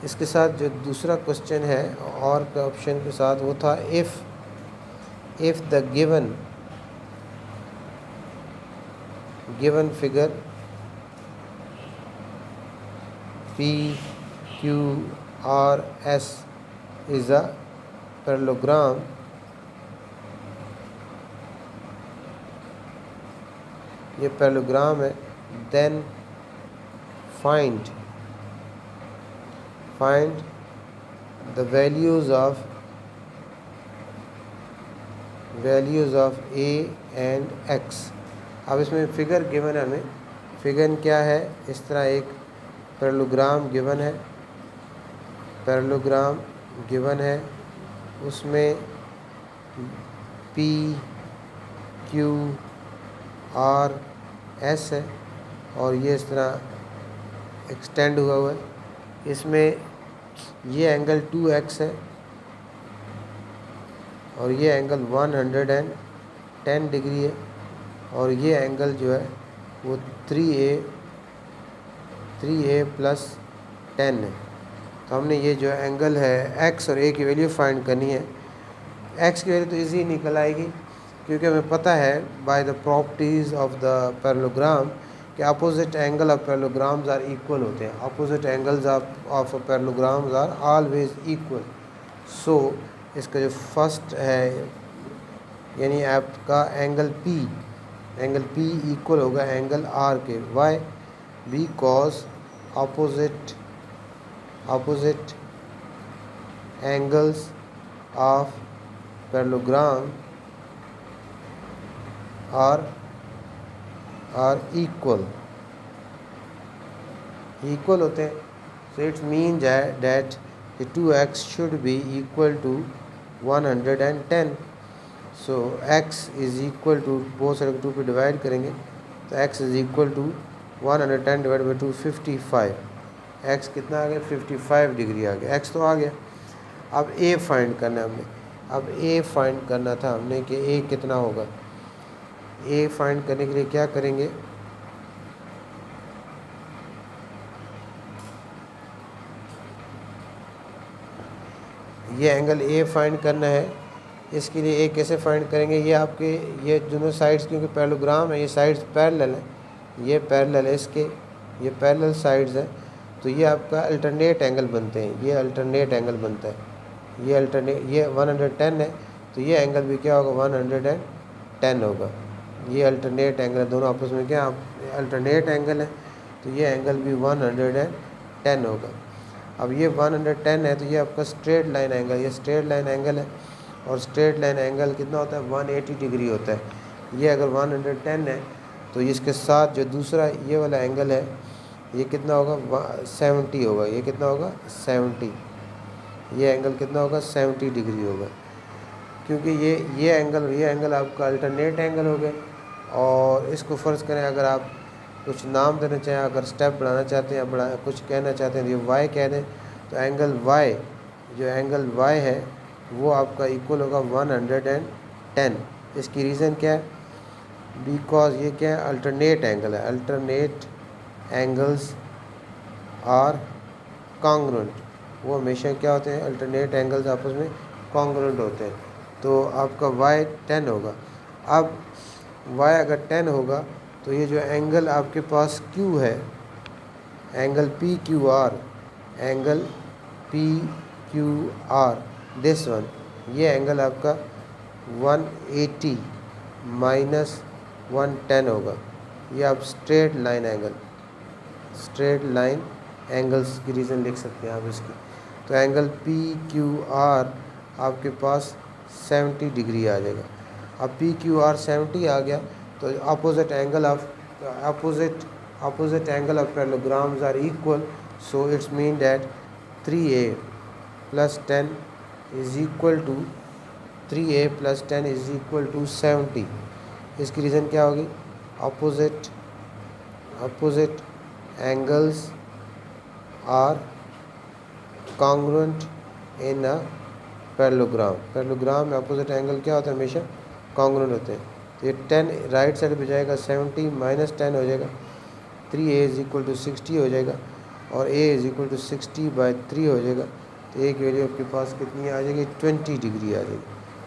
इसके साथ जो दूसरा क्वेश्चन है और के ऑप्शन के साथ, वो था if the given figure P Q R S is a parallelogram, ये पैरेललोग्राम है, then find the values of a and x। अब इसमें फिगर गिवन है, हमें फिगर क्या है, इस तरह एक पैरेललोग्राम गिवन है, पैरेललोग्राम गिवन है, उसमें P Q R S है, और ये इस तरह एक्सटेंड हुआ है। इसमें ये एंगल 2x है, और ये एंगल 110 डिग्री है, और ये एंगल जो है वो 3a प्लस 10 है। तो हमने ये जो एंगल है x और a की वैल्यू फाइंड करनी है। x की वैल्यू तो इजी निकल आएगी, क्योंकि हमें पता है by the properties of the parallelogram कि opposite angle of parallelograms are equal होते हैं, opposite angles of parallelograms are always equal. So इसका जो फर्स्ट है, यानी आपका एंगल P इक्वल होगा एंगल R के, why, because opposite angles of parallelogram are equal होते हैं। So it means that the 2x should be equal to 110. So x is equal to, both side को 2 पे divide करेंगे तो x is equal to 110 divide by 2, 55। x कितना आ गया, 55 degree आ गया, x तो आ गया। अब a फाइंड करना है हमने, अब a फाइंड करना था हमने कि a कितना होगा। a फाइंड करने के लिए क्या करेंगे, ये एंगल a फाइंड करना है। इसके लिए a कैसे फाइंड करेंगे, ये आपके ये दोनों साइड्स, क्योंकि पैरेललोग्राम है, ये साइड्स पैरेलल है, ये पैरेलल है इसके, ये पैरेलल साइड्स है, तो ये आपका अल्टरनेट एंगल बनते हैं, ये अल्टरनेट एंगल बनता है, ये 110 है, तो ये एंगल भी क्या होगा, 110 होगा। ये अल्टरनेट एंगल है, दोनों आपस में क्या अल्टरनेट एंगल है, तो ये एंगल भी 110 होगा। अब ये 110 है तो ये आपका स्ट्रेट लाइन एंगल, ये स्ट्रेट लाइन एंगल है, और स्ट्रेट लाइन एंगल कितना होता है 180 डिग्री होता है। ये अगर 110 है तो इसके साथ जो दूसरा ये वाला एंगल है ये कितना होगा 70 होगा। ये कितना होगा 70, ये एंगल कितना होगा 70 डिग्री होगा, क्योंकि ये एंगल आपका अल्टरनेट एंगल हो गए। और इसको फ़र्ज़ करें अगर आप कुछ नाम देना चाहें, अगर स्टेप बढ़ाना चाहते हैं या कुछ कहना चाहते हैं तो ये वाई कह दें, तो एंगल वाई, जो एंगल वाई है वो आपका इक्वल होगा 110। इसकी रीज़न क्या है, बिकॉज ये क्या है अल्टरनेट एंगल है। अल्टरनेट एंगल्स आर कॉन्ग्रुएंट, वो हमेशा क्या होते हैं, अल्टरनेट एंगल्स आपस में कॉन्ग्रुएंट होते हैं। तो आपका y 10 होगा। अब y अगर 10 होगा तो ये जो एंगल आपके पास q है, angle PQR, angle PQR this one, ये एंगल आपका 180 माइनस 110 होगा। ये आप straight line angle, straight line angles की रीज़न लिख सकते हैं आप इसकी। तो एंगल PQR आपके पास 70 डिग्री आ जाएगा। अब PQR 70 आ गया तो opposite angle of parallelograms are equal, so it's mean that 3a plus 10 is equal to 3a plus 10 is equal to 70। इसकी रीज़न क्या होगी, opposite angles are congruent in a parallelogram में अपोजिट एंगल क्या होता है, हमेशा कॉन्ग्रुएंट होते हैं। तो ये 10 राइट साइड पे जाएगा, 70 माइनस 10 हो जाएगा, 3a इज इक्वल टू 60 हो जाएगा, और a इज इक्वल टू 60/3 हो जाएगा। तो एक वैल्यू आपके पास कितनी आ जाएगी, 20 डिग्री आ जाएगी।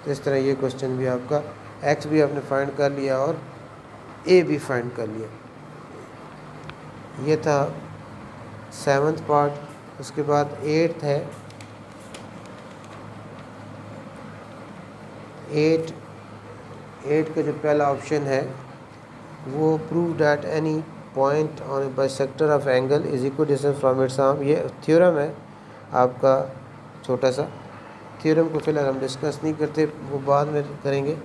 तो इस तरह ये क्वेश्चन भी आपका x भी आपने फाइंड कर लिया और a भी फाइंड कर लिया। ये था 7th पार्ट। उसके बाद 8th है। 8 का जो पहला ऑप्शन है वो prove that any point on bisector of angle is equal distance from its arm. ये थ्योरम है आपका, छोटा सा थ्योरम को फिलहाल हम डिस्कस नहीं करते, वो बाद में करेंगे।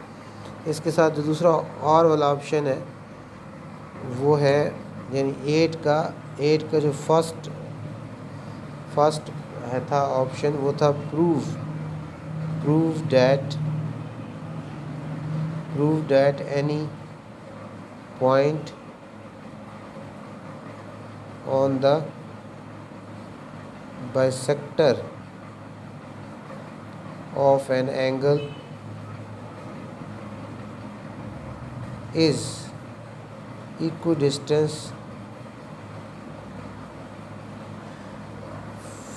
इसके साथ जो दूसरा और वाला ऑप्शन है वो है, यानी 8 का जो फर्स्ट है था ऑप्शन, वो था prove that any point on the bisector of an angle is equidistant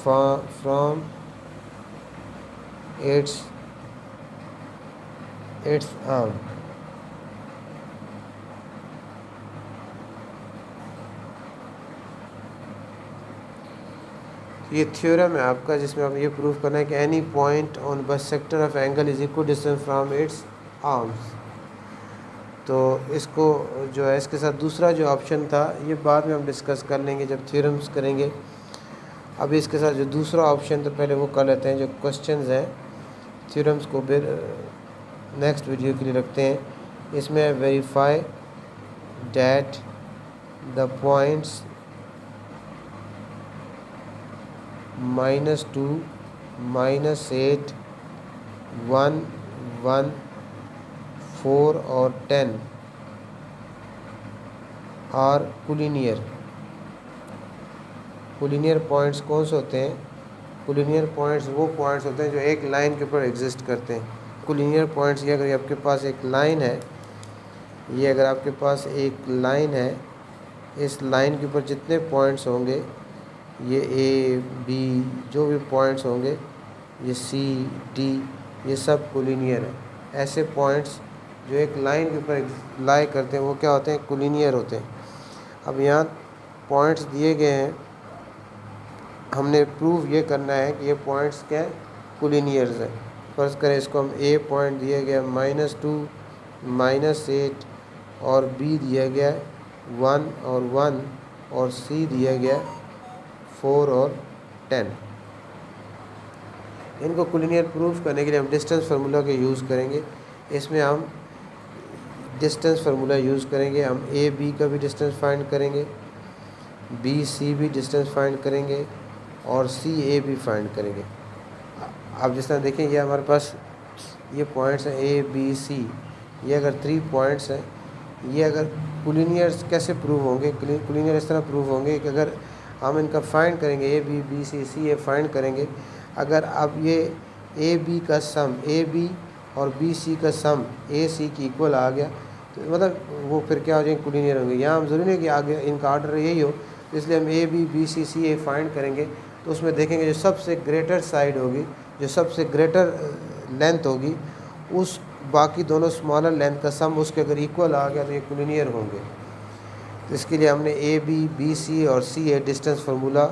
from its arm। ये थ्योरम है आपका, जिसमें आप ये प्रूफ करना है कि any point on bisector of angle is equal distance from its arms. तो इसको जो है, इसके साथ दूसरा जो ऑप्शन था ये बाद में हम डिस्कस कर लेंगे जब थ्योरम्स करेंगे। अभी इसके साथ जो दूसरा ऑप्शन, तो पहले वो कर लेते हैं। जो क्वेश्चंस हैं थ्योरम्स को फिर नेक्स्ट वीडियो के लिए रखते हैं। इसमें वेरीफाई दैट द पॉइंट्स -2, -8, 1, 1, 4 और 10 आर कोलिनियर। कोलिनियर पॉइंट्स कौन से होते हैं? कोलिनियर पॉइंट्स वो पॉइंट्स होते हैं जो एक लाइन के ऊपर एग्जिस्ट करते हैं। कोलिनियर पॉइंट्स, ये अगर आपके पास एक लाइन है, ये अगर आपके पास एक लाइन है, इस लाइन के ऊपर जितने पॉइंट्स होंगे, ये A, B जो भी पॉइंट्स होंगे, ये C, D, ये सब कोलिनियर है। ऐसे पॉइंट्स जो एक लाइन के ऊपर लाई करते हैं वो क्या होते हैं? कोलिनियर होते हैं। अब यहाँ पॉइंट्स दिए गए हैं, हमने प्रूव ये करना है कि ये पॉइंट्स क्या है? कोलिनियर्स हैं। फर्ज करें इसको हम A पॉइंट दिया गया -2, -8 और B दिया गया 1 और 1, और सी दिया गया 4 और 10। इनको कोलिनियर प्रूफ करने के लिए हम डिस्टेंस फार्मूला के यूज़ करेंगे। इसमें हम डिस्टेंस फार्मूला यूज़ करेंगे, हम ए बी का भी डिस्टेंस फाइंड करेंगे, बी सी भी डिस्टेंस फाइंड करेंगे और सी ए भी फाइंड करेंगे। अब जिस तरह देखें ये हमारे पास ये पॉइंट्स हैं ए बी सी, ये अगर 3 पॉइंट्स हैं, ये अगर कोलिनियर कैसे प्रूव होंगे, कोलिनियर इस तरह प्रूव होंगे कि अगर हम इनका फाइंड करेंगे A B B C C A find करेंगे, अगर अब ये ए बी का सम ए बी और बी सी का सम ए सी की इक्वल आ गया तो मतलब वो फिर क्या हो जाएंगे, कोलिनियर होंगे। यहाँ हम ज़रूरी नहीं कि आगे इनका ऑर्डर यही हो, इसलिए हम A B B C C A find करेंगे तो उसमें देखेंगे जो सबसे ग्रेटर साइड होगी, जो सबसे ग्रेटर लेंथ होगी, उस बाकी दोनों स्मॉलर लेंथ का सम उसके अगर इक्वल आ गया तो ये कोलिनियर होंगे। तो इसके लिए हमने ए बी बी सी और सी ए डिस्टेंस फार्मूला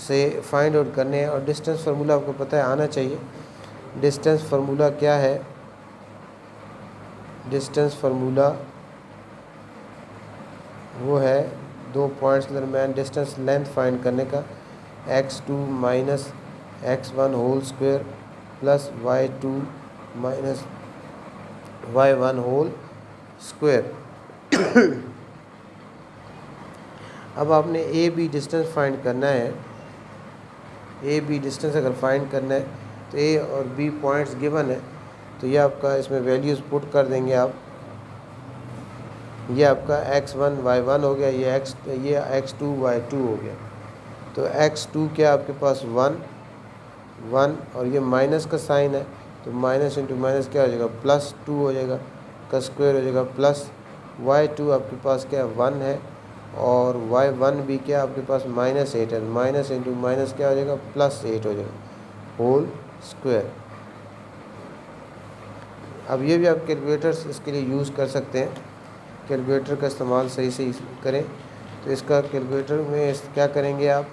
से फाइंड आउट करने हैं। और डिस्टेंस फार्मूला आपको पता है आना चाहिए। डिस्टेंस फार्मूला क्या है? डिस्टेंस फार्मूला वो है 2 पॉइंट्स के दरमियान डिस्टेंस लेंथ फाइंड करने का, x2 minus x1 whole square plus y2 minus y1 whole square. अब आपने ए बी डिस्टेंस फाइंड करना है। ए बी डिस्टेंस अगर फाइंड करना है तो ए और बी पॉइंट्स गिवन है, तो ये आपका इसमें वैल्यूज़ पुट कर देंगे आप। ये आपका x1 y1 हो गया, ये x2 y2 हो गया। तो x2 क्या आपके पास 1 और ये माइनस का साइन है तो माइनस इंटू माइनस क्या हो जाएगा, +2 हो जाएगा, का स्क्वायर हो जाएगा, प्लस y2 आपके पास क्या 1 है और y1 भी क्या आपके पास -8 है, माइनस इंटू माइनस क्या हो जाएगा, +8 हो जाएगा होल स्क्वायर। अब ये भी आप कैलकुलेटर्स इसके लिए यूज़ कर सकते हैं, कैलकुलेटर का इस्तेमाल सही से करें। तो इसका कैलकुलेटर में क्या करेंगे आप,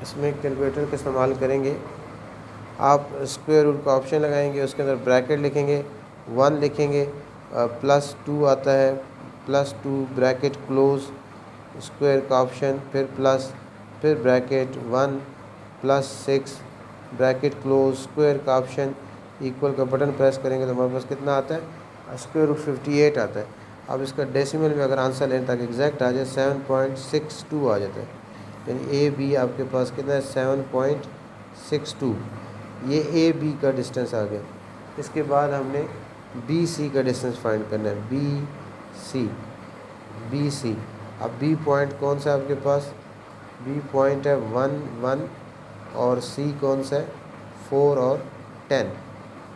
इसमें कैलकुलेटर का इस्तेमाल करेंगे, आप स्क्वायर रूट का ऑप्शन लगाएंगे, उसके अंदर ब्रैकेट लिखेंगे, 1 लिखेंगे, +2 आता है, +2 ब्रैकेट क्लोज, स्क्वायर का ऑप्शन, फिर प्लस, फिर ब्रैकेट 1 +6 ब्रैकेट क्लोज, स्क्वायर का ऑप्शन, इक्वल का बटन प्रेस करेंगे तो हमारे पास कितना आता है, स्क्वायर रूट 58 आता है। अब इसका डेसिमल में अगर आंसर लें ताकि एग्जैक्ट आ जाए 7.62 आ जाता है, यानी ए बी आपके पास कितना है 7.62। ये ए बी का डिस्टेंस आ गया। इसके बाद हमने बी सी का डिस्टेंस फाइंड करना है, बी सी। अब बी पॉइंट कौन सा है आपके पास, बी पॉइंट है 1 और सी कौन सा है 4 और 10।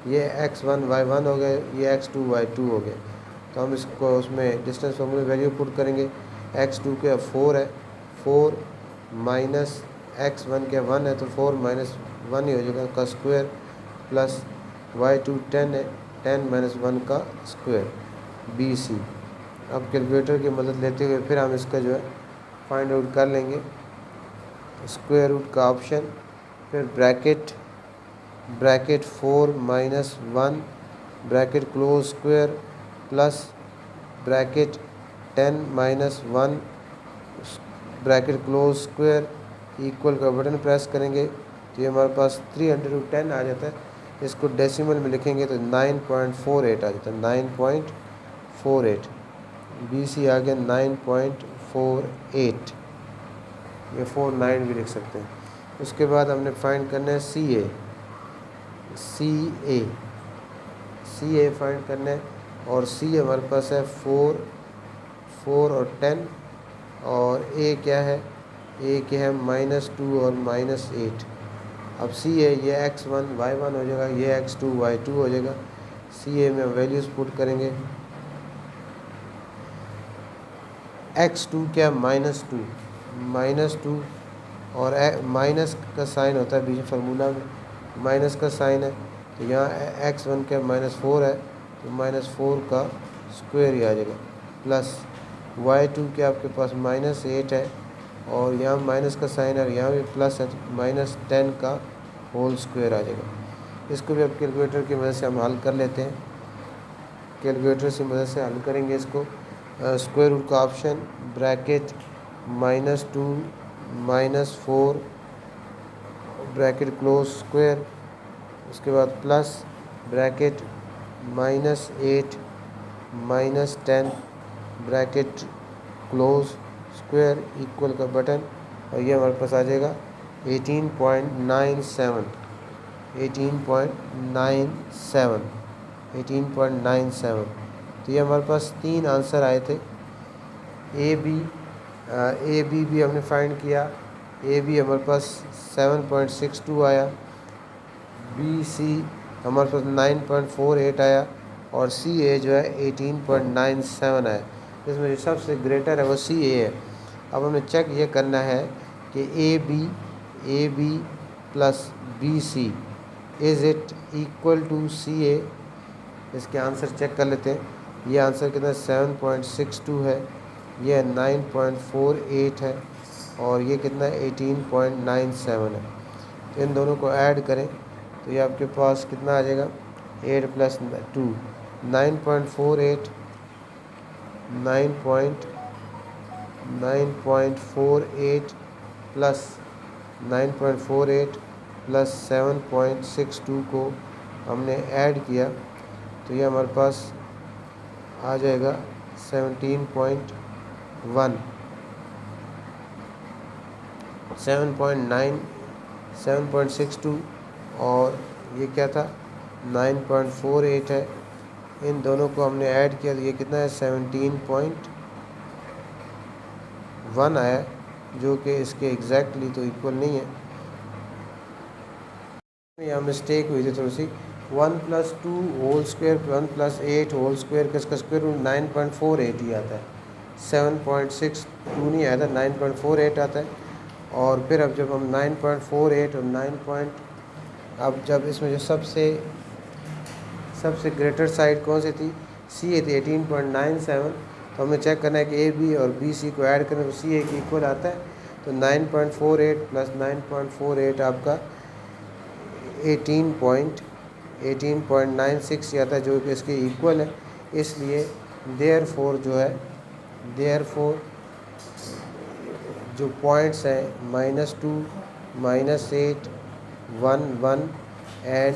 ये x1 y1 हो गए, ये x2 y2 हो गए। तो हम इसको उसमें डिस्टेंस फार्मूले वैल्यू पुट करेंगे, x2 के 4 है, 4 माइनस x1 के 1 है तो 4 माइनस 1 ही हो जाएगा, का स्क्वायर, प्लस y2 10 है, 10 माइनस 1 का स्क्वायर, बी सी। अब कैलकुलेटर की मदद लेते हुए फिर हम इसका जो है फाइंड आउट कर लेंगे, स्क्वायर रूट का ऑप्शन, फिर bracket 4 minus 1 bracket close square plus bracket 10 minus 1 bracket close square, equal का बटन प्रेस करेंगे तो ये हमारे पास 310 आ जाता है। इसको डेसिमल में लिखेंगे तो 9.48 आ जाता है, 9.48। बी सी आ गया 9.48, ये 49 भी लिख सकते हैं। उसके बाद हमने फाइंड करना है सी ए फाइंड करना है, और सी हमारे पास है 4 और 10, और ए क्या है, ए क्या है -2 और -8। अब सी ए ये x1 y1 हो जाएगा, ये x2 y2 हो जाएगा। सी ए में वैल्यूज़ पुट करेंगे, x2 क्या -2 और माइनस का साइन होता है बीच फार्मूला में, माइनस का साइन है तो यहाँ x1 क्या -4 है तो -4 का स्क्वायर ही आ जाएगा, प्लस y2 के आपके पास -8 है और यहाँ माइनस का साइन है, यहाँ भी प्लस है तो -10 का होल स्क्वायर आ जाएगा। इसको भी अब कैलकुलेटर की मदद से हम हल कर लेते हैं। कैलकुलेटर की मदद से हल करेंगे इसको। स्क्वायर रूट का option, bracket -2 -4 bracket close square, उसके बाद plus bracket -8 -10 bracket close square equal का बटन, और ये हमारे पास आ जाएगा 18.97 18.97। तो ये हमारे पास 3 आंसर आए थे। ए बी भी हमने फाइंड किया। ए बी हमारे पास 7.62 आया, बी सी हमारे पास 9.48 आया, और सी ए जो है 18.97 आया। इसमें जो सबसे ग्रेटर है वो सी ए है। अब हमें चेक ये करना है कि A B plus B C is it equal to C A. इसके आंसर चेक कर लेते हैं। ये आंसर कितना 7.62 है, ये 9.48 है, और ये कितना 18.97 है। तो इन दोनों को ऐड करें तो ये आपके पास कितना आ जाएगा 8 + 2 9.48 प्लस 9.48 प्लस 7.62 को हमने ऐड किया तो ये हमारे पास आ जाएगा 17.1 7.9 7.62 और ये क्या था 9.48 है। इन दोनों को हमने ऐड किया तो ये कितना है 17.1 आया, जो कि इसके एग्जैक्टली तो इक्वल नहीं है। यहाँ मिस्टेक हुई थी थोड़ी सी। 1 + 2 होल स्क्वायर 1 + 8 होल स्क्वायर किसका स्क्वायर रूट 9.48 ही आता है, 7.62 नहीं आता, 9.48 आता है। और फिर अब जब हम 9.48 और 9. अब जब इसमें जो सबसे ग्रेटर साइड कौन सी थी, सी ए थी 18.97, तो हमें चेक करना है कि ए बी और बी सी को ऐड करें तो सी ए की इक्वल आता है। तो 9.48 + 9.48 आपका 18.96 आता है, जो कि इसके इक्वल है। इसलिए देयरफॉर जो है जो पॉइंट्स हैं -2 -8 1 1 एंड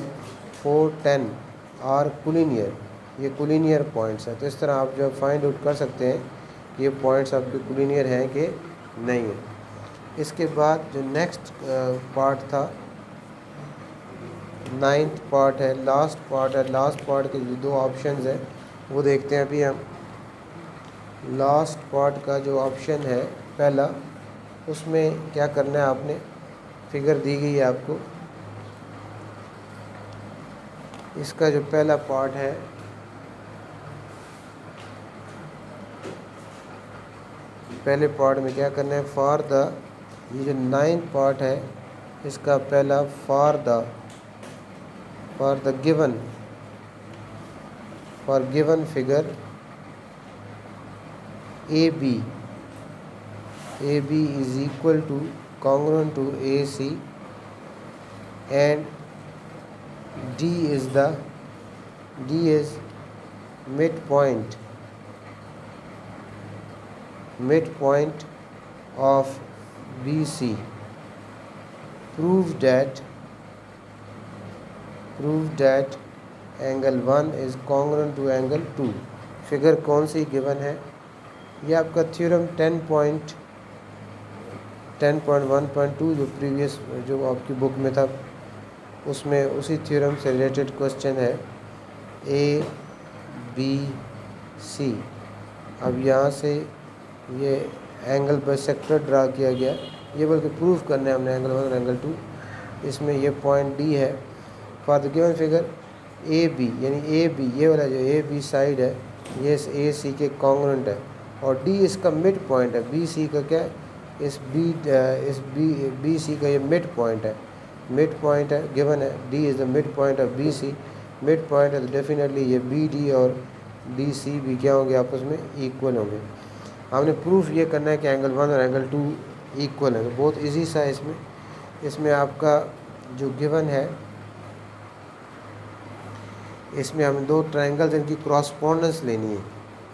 4 10 आर कुलिनियर, ये कुलिनियर पॉइंट्स हैं। तो इस तरह आप जो फाइंड आउट कर सकते हैं कि ये पॉइंट्स आपके कुलिनियर हैं कि नहीं है। इसके बाद जो नेक्स्ट पार्ट था 9th पार्ट है, लास्ट पार्ट है। लास्ट पार्ट के जो 2 ऑप्शंस हैं वो देखते हैं अभी हम। लास्ट पार्ट का जो ऑप्शन है पहला, उसमें क्या करना है आपने, फिगर दी गई है आपको। इसका जो पहला पार्ट है पहले पार्ट में क्या करना है, फॉर द, ये जो 9th पार्ट है इसका पहला for the given figure A B is equal to congruent to AC and D is midpoint of BC. Prove that angle 1 is congruent to angle 2। Figure कौन सी गिवन है, ये आपका theorem 10.1.2 जो प्रीवियस जो आपकी बुक में था उसमें उसी थ्योरम से रिलेटेड क्वेश्चन है ABC। अब यहाँ से ये एंगल बाइसेक्टर ड्रा किया गया, ये बल्कि प्रूफ करना है हमने एंगल 1 और एंगल 2। इसमें ये पॉइंट डी है। For the given figure A B, यानी ए बी ये वाला जो ए बी साइड है ये ए सी के कॉन्ग्रुएंट है, और डी इसका मिड पॉइंट है। बी सी का क्या है, इस बी सी का ये मिड पॉइंट है गिवन है। D is the mid point of B C, mid point है तो डेफिनेटली ये बी डी और डी सी भी क्या होंगे, आपस में इक्वल होंगे। हमने प्रूफ ये करना है कि एंगल 1 और एंगल 2 इक्वल है। तो बहुत इजी सा है। इसमें आपका जो गिवन है इसमें हमें दो ट्रायंगल्स इनकी क्रॉसपोंडेंस लेनी है।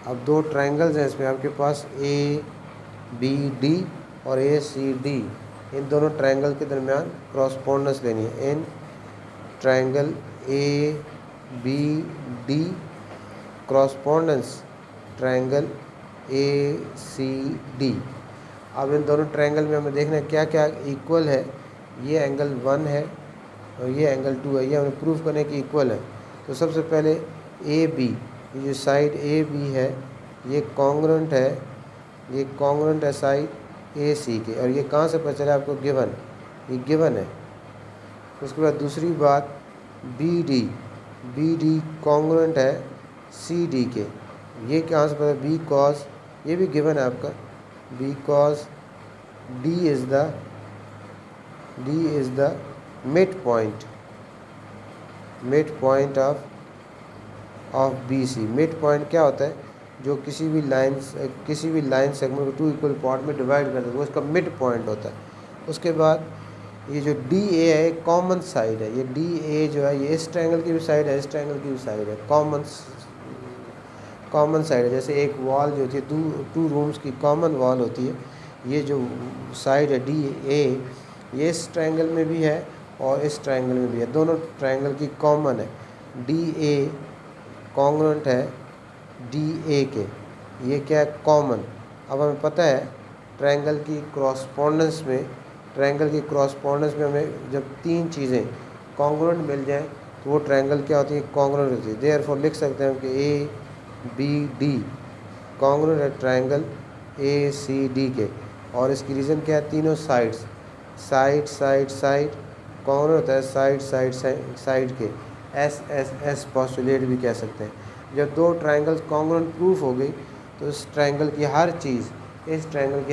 अब दो ट्रायंगल्स हैं इसमें, आपके पास ए बी डी और ए सी डी, इन दोनों ट्रायंगल के दरमियान क्रॉसपोंडेंस लेनी है। In triangle A B D correspondence triangle A C D. अब इन दोनों ट्रायंगल में हमें देखना है क्या क्या इक्वल है। ये एंगल 1 है और ये एंगल 2 है, ये हमें प्रूव करने की इक्वल है। तो सबसे पहले ए बी, ये जो साइड ए बी है ये कॉन्ग्रुएंट है, ये कॉन्ग्रुएंट है साइड ए सी के। और ये कहाँ से पता चला आपको? गिवन, ये गिवन है। उसके बाद दूसरी बात बी डी कॉन्ग्रुएंट है सी डी के। ये कहाँ से पता? बी कॉस, ये भी गिवन है आपका, B cause D is the mid point of B C. Mid point क्या होता है? जो किसी भी लाइन सेगमेंट को टू इक्वल पार्ट में डिवाइड कर देता है वो उसका मिड पॉइंट होता है। उसके बाद ये जो डी ए है कॉमन साइड है। ये डी ए जो है ये इस ट्रायंगल की भी साइड है, इस ट्रायंगल की भी साइड है, कॉमन साइड है। जैसे एक वॉल जो होती है टू रूम्स की कॉमन वॉल होती है, ये जो साइड है डी ए ये इस ट्रायंगल में भी है और इस ट्रायंगल में भी है, दोनों ट्रायंगल की कॉमन है। डी ए कॉन्ग्रुएंट है डी ए के, ये क्या है? कॉमन। अब हमें पता है ट्रायंगल की क्रॉसपोंडेंस में हमें जब तीन चीज़ें कॉन्ग्रुएंट मिल जाएं तो वो ट्रायंगल क्या होती है? कॉन्ग्रुएंट होती है। देयरफॉर लिख सकते हैं कि ए बी डी कॉन्ग्रुएंट है ट्रायंगल ए सी डी के। और इसकी रीज़न क्या है? तीनों साइड कॉन्ग्रुएंट होता है साइड के। एस पोस्टुलेट भी कह सकते हैं। जब दो ट्रायंगल्स कॉन्ग्रुएंट प्रूफ हो गई तो इस ट्रायंगल की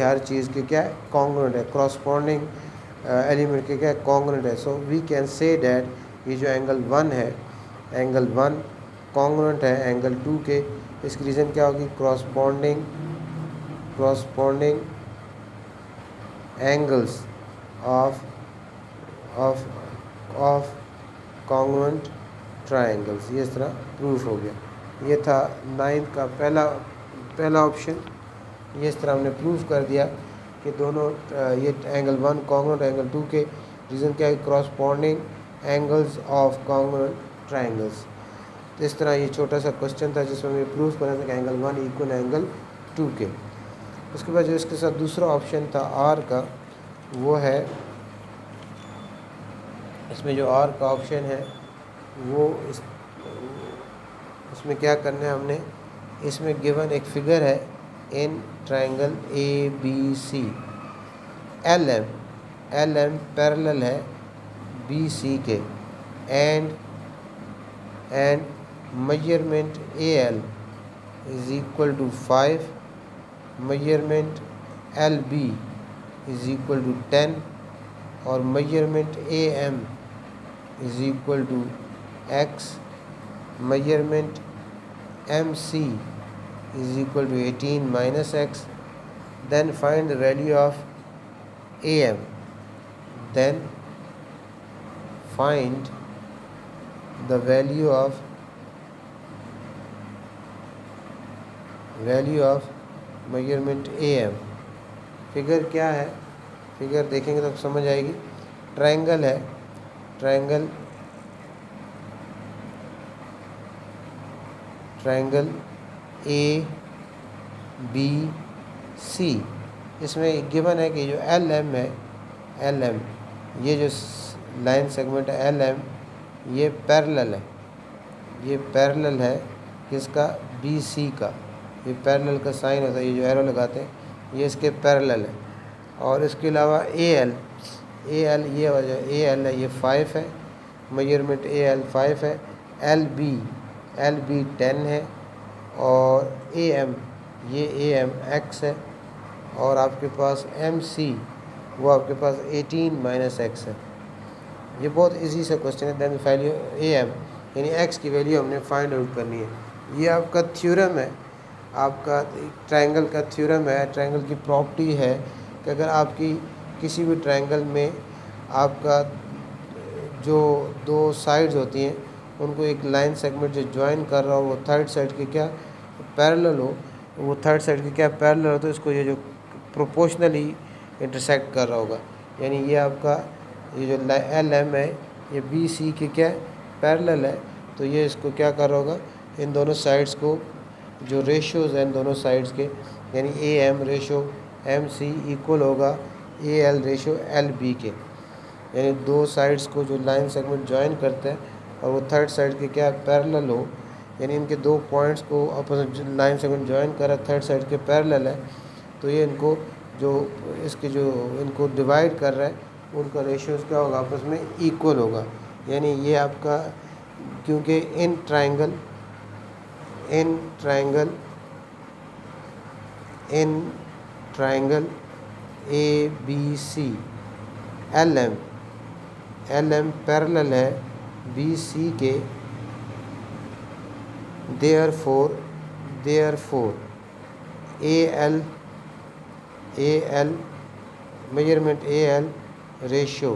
हर चीज़ के क्या है? कॉन्ग्रुएंट है, कॉरस्पॉन्डिंग एलिमेंट के क्या है? कॉन्ग्रुएंट है। So we can say that ये जो एंगल 1 है, एंगल 1 कॉन्ग्रुएंट है एंगल 2 के। इसकी रीज़न क्या होगी? Corresponding angles of congruent triangles. ये इस तरह प्रूफ हो गया। ये था 9th का पहला ऑप्शन। ये इस तरह हमने प्रूफ कर दिया कि दोनों ये एंगल 1 कॉन्ग्रुएंट एंगल 2 के। रीज़न क्या है? Corresponding angles of congruent triangles. तो इस तरह ये छोटा सा क्वेश्चन था जिसमें हमें प्रूफ करना था कि एंगल 1 इक्वल एंगल 2 के। उसके बाद जो इसके साथ दूसरा ऑप्शन था आर का, वो है इसमें जो आर का ऑप्शन है वो इसमें क्या करना है हमने? इसमें गिवन एक फिगर है in triangle A B C, L M parallel है बी सी के and measurement A L is equal to 5, measurement L B is equal to 10 और measurement A M is equal to x, measurement MC is equal to 18 minus x. Then find the value of AM. Then find the value of measurement AM. Figure क्या है? Figure देखेंगे तो समझ आएगी। Triangle है, triangle A B सी। इसमें given है कि जो एल एम है, एल एम ये जो लाइन सेगमेंट है एल एम ये पैरेलल है किसका? बी सी का। ये पैरेलल का साइन होता है, ये जो एरो लगाते हैं ये इसके पैरेलल है। और इसके अलावा ए एल ये वजह ए एल है, ये 5 है, मेजरमेंट ए एल 5 है। एल बी 10 है और ए एम एक्स है। और आपके पास एम सी वो आपके पास 18 माइनस एक्स है। ये बहुत इजी सा क्वेश्चन है। देन वैल्यू ए एम यानी एक्स की वैल्यू हमने फाइंड आउट करनी है। ये आपका थ्योरम है, आपका ट्रायंगल का थ्योरम है। ट्रायंगल की प्रॉपर्टी है कि अगर आपकी किसी भी ट्रायंगल में आपका जो दो साइड्स होती हैं उनको एक लाइन सेगमेंट जो ज्वाइन कर रहा हो वो थर्ड साइड के क्या पैरेलल हो, वो थर्ड साइड के क्या पैरेलल हो, तो इसको ये जो प्रोपोर्शनली इंटरसेक्ट कर रहा होगा। यानी ये आपका ये जो एल एम है ये बी सी के क्या पैरेलल है, तो ये इसको क्या कर रहा होगा, इन दोनों साइड्स को जो रेशियोज़ हैं इन दोनों साइड्स के, यानी A M ratio M C equal होगा A L ratio L B के। यानी दो साइड्स को जो लाइन सेगमेंट ज्वाइन करते हैं और वो थर्ड साइड के क्या पैरेलल हो, यानी इनके दो पॉइंट्स को आपस में लाइन सेगमेंट ज्वाइन कर रहा है थर्ड साइड के पैरेलल है, तो ये इनको जो इसके जो इनको डिवाइड कर रहा है उनका रेशियोज़ क्या होगा, आपस में इक्वल होगा। यानी ये आपका क्योंकि in triangle A B C L M parallel है बी सी के, therefore A L measurement A L ratio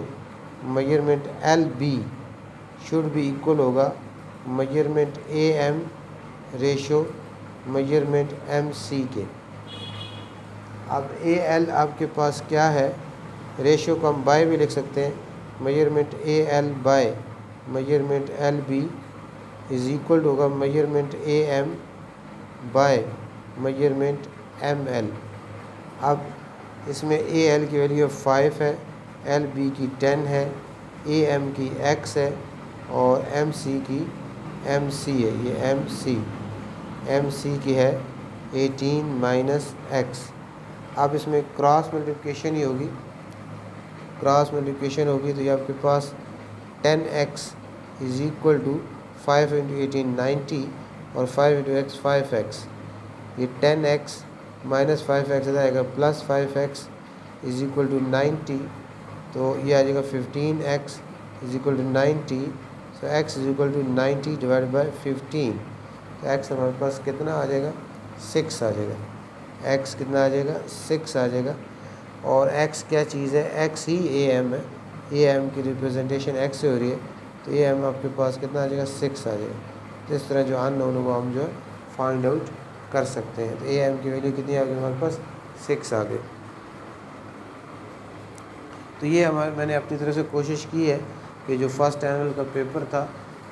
measurement L B should be equal होगा measurement A M ratio measurement M C के। अब ए एल आपके पास क्या है, ratio को हम बाय भी लिख सकते हैं, measurement A L by measurement L B is equal होगा measurement A M by measurement M L. अब इसमें ए एल की वैल्यू 5 है, एल बी की 10 है, ए एम की x है और एम सी की एम सी है, ये एम सी की है 18 माइनस एक्स। अब इसमें क्रॉस मल्टीप्लिकेशन ही होगी, क्रॉस मल्टीप्लिकेशन होगी तो ये आपके पास 10x is equal to 5 into 18 90 और 5 इंटू एक्स 5x, ये 10x माइनस 5x आएगा plus 5x is equal to 90, तो ये आ जाएगा 15x is equal to 90, so x is equal to 90 divide by 15, तो x हमारे पास कितना आ जाएगा 6 आ जाएगा, x कितना आ जाएगा 6 आ जाएगा। और x क्या चीज़ है, x ही ए एम है, ए एम की रिप्रेजेंटेशन x से हो रही है, तो ए एम आपके पास कितना आ जाएगा 6 आ जाएगा। तो इस तरह जो अननोन वो हम जो है फाइंड आउट कर सकते हैं। तो ए एम की वैल्यू कितनी आ गई हमारे पास 6 आ गई। तो ये मैंने अपनी तरफ से कोशिश की है कि जो फर्स्ट एनुअल का पेपर था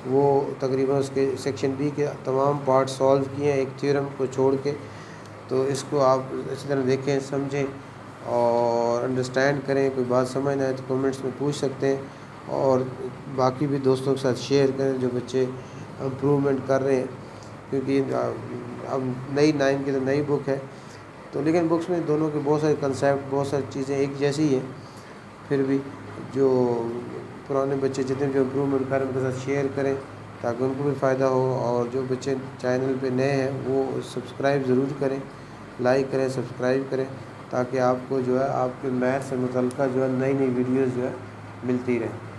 वो तकरीबन उसके सेक्शन बी के तमाम पार्ट सॉल्व किए हैं एक थ्योरम को छोड़ के, तो इसको आप अच्छी तरह देखें, समझें और अंडरस्टैंड करें। कोई बात समझ ना आए तो कमेंट्स में पूछ सकते हैं और बाकी भी दोस्तों के साथ शेयर करें जो बच्चे इम्प्रूवमेंट कर रहे हैं, क्योंकि अब नई 9 की तो नई बुक है, तो लेकिन बुक्स में दोनों के बहुत सारे कंसेप्ट बहुत सारी चीज़ें एक जैसी ही है, फिर भी जो पुराने बच्चे जितने जो इम्प्रूवमेंट करें उनके साथ शेयर करें ताकि उनको भी फ़ायदा हो, और जो बच्चे चैनल पे नए हैं वो सब्सक्राइब ज़रूर करें, लाइक करें, सब्सक्राइब करें, ताकि आपको जो है आपके मैथ से मुतल्लिक़ जो है नई नई वीडियोज़ जो है मिलती रहें।